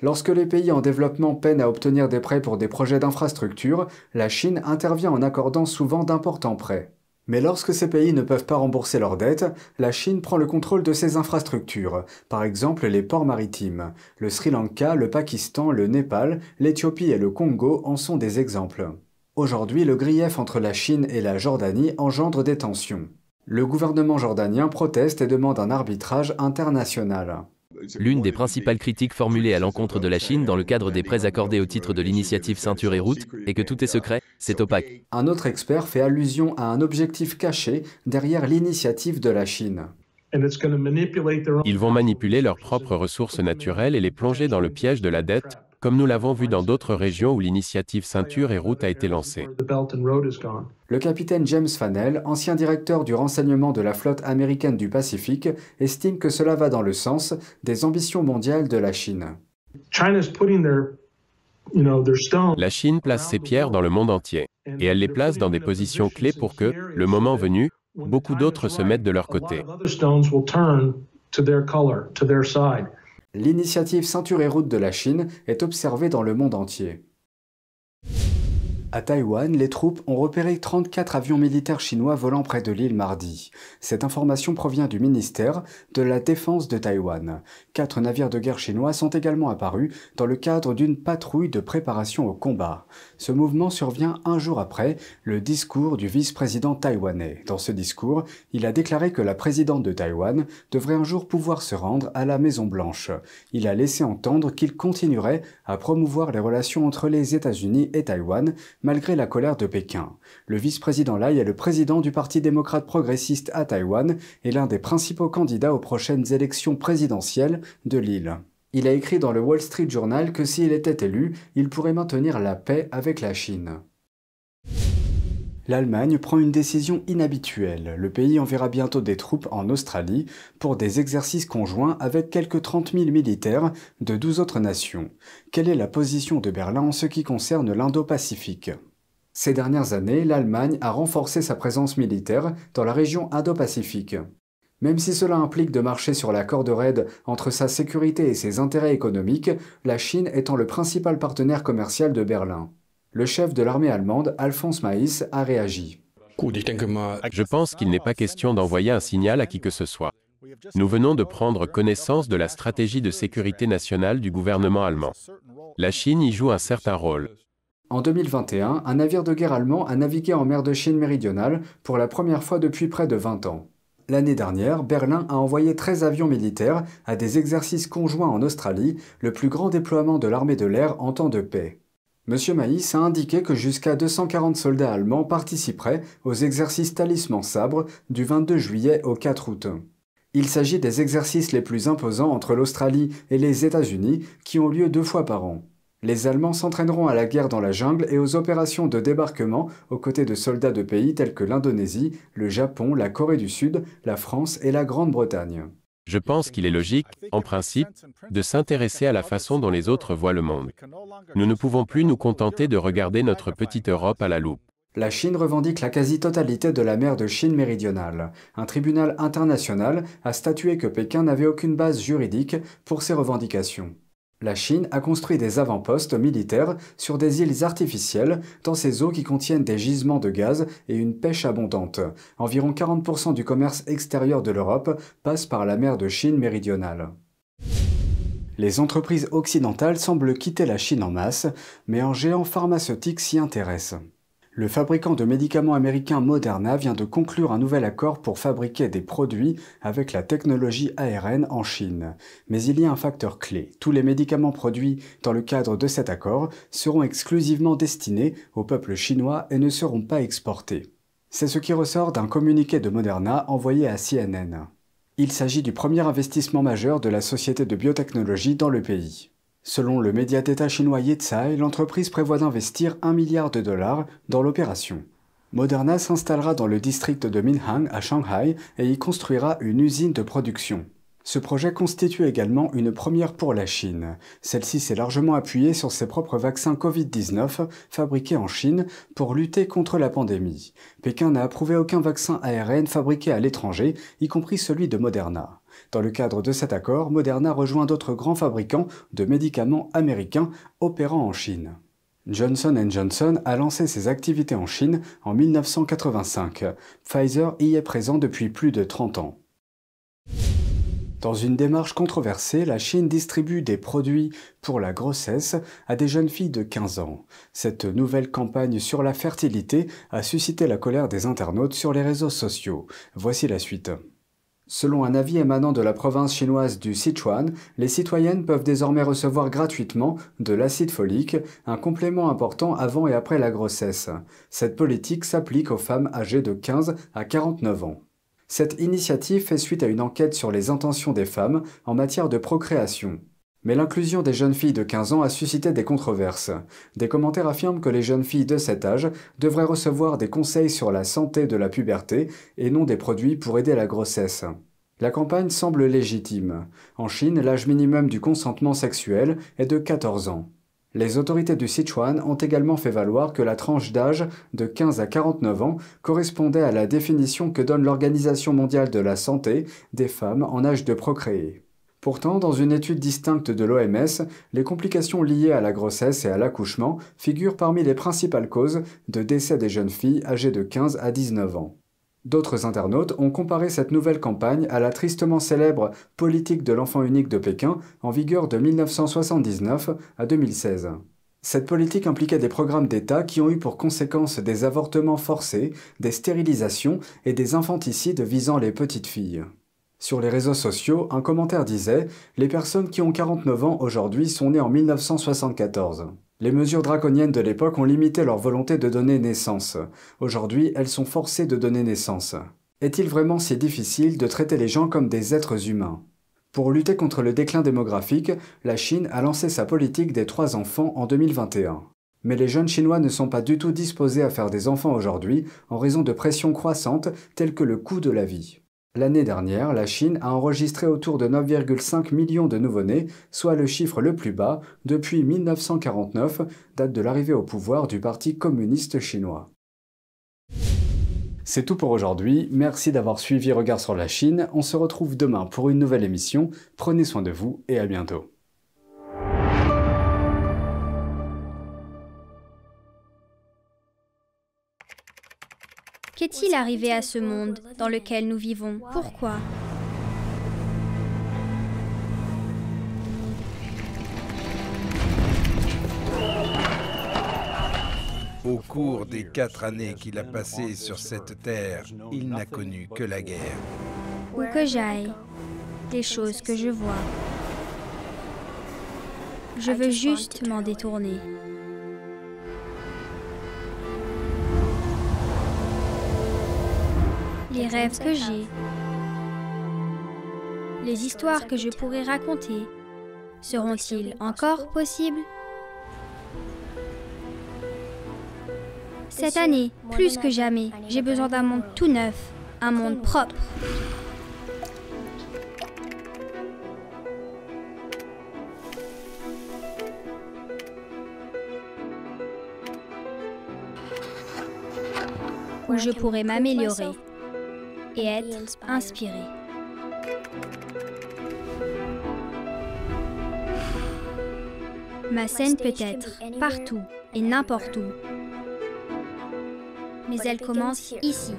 Lorsque les pays en développement peinent à obtenir des prêts pour des projets d'infrastructure, la Chine intervient en accordant souvent d'importants prêts. Mais lorsque ces pays ne peuvent pas rembourser leurs dettes, la Chine prend le contrôle de ces infrastructures, par exemple les ports maritimes. Le Sri Lanka, le Pakistan, le Népal, l'Éthiopie et le Congo en sont des exemples. Aujourd'hui, le grief entre la Chine et la Jordanie engendre des tensions. Le gouvernement jordanien proteste et demande un arbitrage international. L'une des principales critiques formulées à l'encontre de la Chine dans le cadre des prêts accordés au titre de l'initiative Ceinture et Route est que tout est secret, c'est opaque. Un autre expert fait allusion à un objectif caché derrière l'initiative de la Chine. Ils vont manipuler leurs propres ressources naturelles et les plonger dans le piège de la dette, comme nous l'avons vu dans d'autres régions où l'initiative Ceinture et Route a été lancée. Le capitaine James Fanel, ancien directeur du renseignement de la flotte américaine du Pacifique, estime que cela va dans le sens des ambitions mondiales de la Chine. La Chine place ses pierres dans le monde entier, et elle les place dans des positions clés pour que, le moment venu, beaucoup d'autres se mettent de leur côté. L'initiative Ceinture et Route de la Chine est observée dans le monde entier. À Taïwan, les troupes ont repéré 34 avions militaires chinois volant près de l'île mardi. Cette information provient du ministère de la Défense de Taïwan. 4 navires de guerre chinois sont également apparus dans le cadre d'une patrouille de préparation au combat. Ce mouvement survient un jour après le discours du vice-président taïwanais. Dans ce discours, il a déclaré que la présidente de Taïwan devrait un jour pouvoir se rendre à la Maison-Blanche. Il a laissé entendre qu'il continuerait à promouvoir les relations entre les États-Unis et Taïwan, malgré la colère de Pékin. Le vice-président Lai est le président du Parti démocrate progressiste à Taïwan et l'un des principaux candidats aux prochaines élections présidentielles de l'île. Il a écrit dans le Wall Street Journal que s'il était élu, il pourrait maintenir la paix avec la Chine. L'Allemagne prend une décision inhabituelle. Le pays enverra bientôt des troupes en Australie pour des exercices conjoints avec quelques 30 000 militaires de 12 autres nations. Quelle est la position de Berlin en ce qui concerne l'Indo-Pacifique ? Ces dernières années, l'Allemagne a renforcé sa présence militaire dans la région Indo-Pacifique. Même si cela implique de marcher sur la corde raide entre sa sécurité et ses intérêts économiques, la Chine étant le principal partenaire commercial de Berlin. Le chef de l'armée allemande, Alfons Maïs, a réagi. Je pense qu'il n'est pas question d'envoyer un signal à qui que ce soit. Nous venons de prendre connaissance de la stratégie de sécurité nationale du gouvernement allemand. La Chine y joue un certain rôle. En 2021, un navire de guerre allemand a navigué en mer de Chine méridionale pour la première fois depuis près de 20 ans. L'année dernière, Berlin a envoyé 13 avions militaires à des exercices conjoints en Australie, le plus grand déploiement de l'armée de l'air en temps de paix. M. Maïs a indiqué que jusqu'à 240 soldats allemands participeraient aux exercices Talisman Sabre du 22 juillet au 4 août. Il s'agit des exercices les plus imposants entre l'Australie et les États-Unis qui ont lieu 2 fois par an. Les Allemands s'entraîneront à la guerre dans la jungle et aux opérations de débarquement aux côtés de soldats de pays tels que l'Indonésie, le Japon, la Corée du Sud, la France et la Grande-Bretagne. Je pense qu'il est logique, en principe, de s'intéresser à la façon dont les autres voient le monde. Nous ne pouvons plus nous contenter de regarder notre petite Europe à la loupe. La Chine revendique la quasi-totalité de la mer de Chine méridionale. Un tribunal international a statué que Pékin n'avait aucune base juridique pour ces revendications. La Chine a construit des avant-postes militaires sur des îles artificielles dans ces eaux qui contiennent des gisements de gaz et une pêche abondante. Environ 40% du commerce extérieur de l'Europe passe par la mer de Chine méridionale. Les entreprises occidentales semblent quitter la Chine en masse, mais un géant pharmaceutique s'y intéresse. Le fabricant de médicaments américain Moderna vient de conclure un nouvel accord pour fabriquer des produits avec la technologie ARN en Chine. Mais il y a un facteur clé. Tous les médicaments produits dans le cadre de cet accord seront exclusivement destinés au peuple chinois et ne seront pas exportés. C'est ce qui ressort d'un communiqué de Moderna envoyé à CNN. Il s'agit du premier investissement majeur de la société de biotechnologie dans le pays. Selon le média d'État chinois Yetzai, l'entreprise prévoit d'investir $1 milliard dans l'opération. Moderna s'installera dans le district de Minhang à Shanghai et y construira une usine de production. Ce projet constitue également une première pour la Chine. Celle-ci s'est largement appuyée sur ses propres vaccins Covid-19 fabriqués en Chine pour lutter contre la pandémie. Pékin n'a approuvé aucun vaccin ARN fabriqué à l'étranger, y compris celui de Moderna. Dans le cadre de cet accord, Moderna rejoint d'autres grands fabricants de médicaments américains opérant en Chine. Johnson & Johnson a lancé ses activités en Chine en 1985. Pfizer y est présent depuis plus de 30 ans. Dans une démarche controversée, la Chine distribue des produits pour la grossesse à des jeunes filles de 15 ans. Cette nouvelle campagne sur la fertilité a suscité la colère des internautes sur les réseaux sociaux. Voici la suite. Selon un avis émanant de la province chinoise du Sichuan, les citoyennes peuvent désormais recevoir gratuitement de l'acide folique, un complément important avant et après la grossesse. Cette politique s'applique aux femmes âgées de 15 à 49 ans. Cette initiative fait suite à une enquête sur les intentions des femmes en matière de procréation. Mais l'inclusion des jeunes filles de 15 ans a suscité des controverses. Des commentaires affirment que les jeunes filles de cet âge devraient recevoir des conseils sur la santé de la puberté et non des produits pour aider la grossesse. La campagne semble légitime. En Chine, l'âge minimum du consentement sexuel est de 14 ans. Les autorités du Sichuan ont également fait valoir que la tranche d'âge de 15 à 49 ans correspondait à la définition que donne l'Organisation mondiale de la santé des femmes en âge de procréer. Pourtant, dans une étude distincte de l'OMS, les complications liées à la grossesse et à l'accouchement figurent parmi les principales causes de décès des jeunes filles âgées de 15 à 19 ans. D'autres internautes ont comparé cette nouvelle campagne à la tristement célèbre politique de l'enfant unique de Pékin en vigueur de 1979 à 2016. Cette politique impliquait des programmes d'État qui ont eu pour conséquence des avortements forcés, des stérilisations et des infanticides visant les petites filles. Sur les réseaux sociaux, un commentaire disait « Les personnes qui ont 49 ans aujourd'hui sont nées en 1974 ». Les mesures draconiennes de l'époque ont limité leur volonté de donner naissance. Aujourd'hui, elles sont forcées de donner naissance. Est-il vraiment si difficile de traiter les gens comme des êtres humains ? Pour lutter contre le déclin démographique, la Chine a lancé sa politique des 3 enfants en 2021. Mais les jeunes Chinois ne sont pas du tout disposés à faire des enfants aujourd'hui en raison de pressions croissantes telles que le coût de la vie. L'année dernière, la Chine a enregistré autour de 9,5 millions de nouveau-nés, soit le chiffre le plus bas depuis 1949, date de l'arrivée au pouvoir du Parti communiste chinois. C'est tout pour aujourd'hui, merci d'avoir suivi Regard sur la Chine, on se retrouve demain pour une nouvelle émission, prenez soin de vous et à bientôt. Qu'est-il arrivé à ce monde dans lequel nous vivons? Pourquoi? Au cours des 4 années qu'il a passées sur cette terre, il n'a connu que la guerre. Où que j'aille, des choses que je vois, je veux juste m'en détourner. Les rêves que j'ai, les histoires que je pourrais raconter, seront-ils encore possibles? Cette année, plus que jamais, j'ai besoin d'un monde tout neuf, un monde propre. Où je pourrais m'améliorer et être inspiré. Ma scène peut être partout et n'importe où. Mais elle commence ici.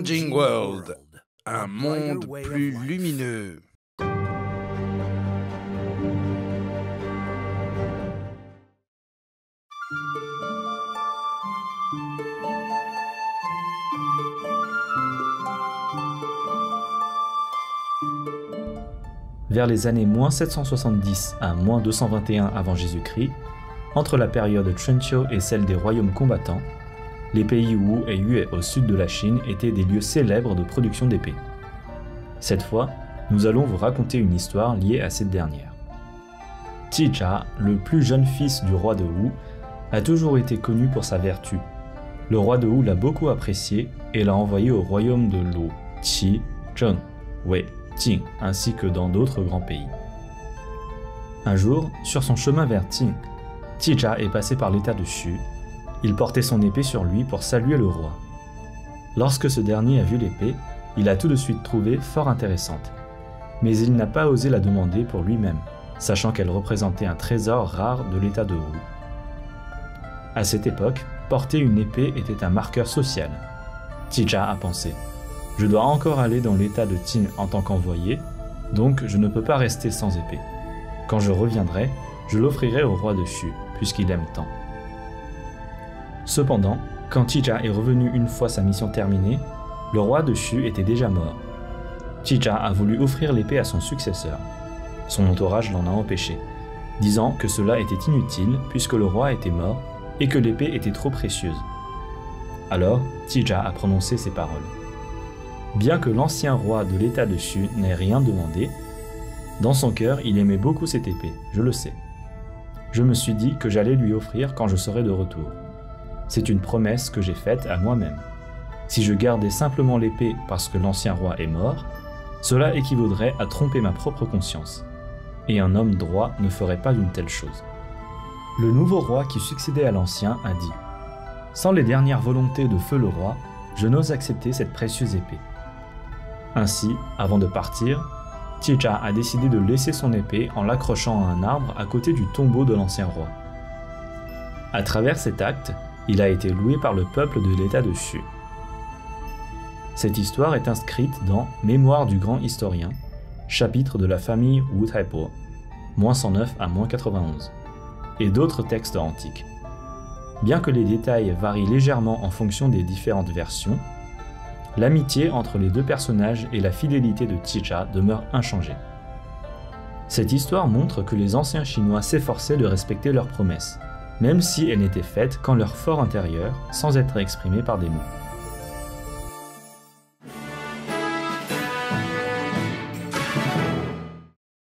Changing World, un monde plus lumineux. Vers les années -770 à -221 avant Jésus-Christ, entre la période Chunqiu et celle des royaumes combattants, les pays Wu et Yue au sud de la Chine étaient des lieux célèbres de production d'épées. Cette fois, nous allons vous raconter une histoire liée à cette dernière. Qizha, le plus jeune fils du roi de Wu, a toujours été connu pour sa vertu. Le roi de Wu l'a beaucoup apprécié et l'a envoyé au royaume de Lu, Qi, Zheng, Wei, Qing, ainsi que dans d'autres grands pays. Un jour, sur son chemin vers Qing, Qizha est passé par l'état de Xu. Il portait son épée sur lui pour saluer le roi. Lorsque ce dernier a vu l'épée, il l'a tout de suite trouvée fort intéressante. Mais il n'a pas osé la demander pour lui-même, sachant qu'elle représentait un trésor rare de l'état de Wu. À cette époque, porter une épée était un marqueur social. Qizha a pensé: je dois encore aller dans l'état de Qing en tant qu'envoyé, donc je ne peux pas rester sans épée. Quand je reviendrai, je l'offrirai au roi de Xu, puisqu'il aime tant. Cependant, quand Qizha est revenu une fois sa mission terminée, le roi de Xu était déjà mort. Qizha a voulu offrir l'épée à son successeur. Son entourage l'en a empêché, disant que cela était inutile puisque le roi était mort et que l'épée était trop précieuse. Alors, Qizha a prononcé ces paroles. Bien que l'ancien roi de l'état de Xu n'ait rien demandé, dans son cœur, il aimait beaucoup cette épée, je le sais. Je me suis dit que j'allais lui offrir quand je serai de retour. C'est une promesse que j'ai faite à moi-même. Si je gardais simplement l'épée parce que l'ancien roi est mort, cela équivaudrait à tromper ma propre conscience. Et un homme droit ne ferait pas d'une telle chose. Le nouveau roi qui succédait à l'ancien a dit « Sans les dernières volontés de feu le roi, je n'ose accepter cette précieuse épée. » Ainsi, avant de partir, Qizha a décidé de laisser son épée en l'accrochant à un arbre à côté du tombeau de l'ancien roi. À travers cet acte, il a été loué par le peuple de l'état de Xu. Cette histoire est inscrite dans Mémoire du grand historien, chapitre de la famille Wu Taipo, -109 à -91, et d'autres textes antiques. Bien que les détails varient légèrement en fonction des différentes versions, l'amitié entre les deux personnages et la fidélité de Qizha demeurent inchangées. Cette histoire montre que les anciens Chinois s'efforçaient de respecter leurs promesses, même si elles n'étaient faites qu'en leur fort intérieur, sans être exprimées par des mots.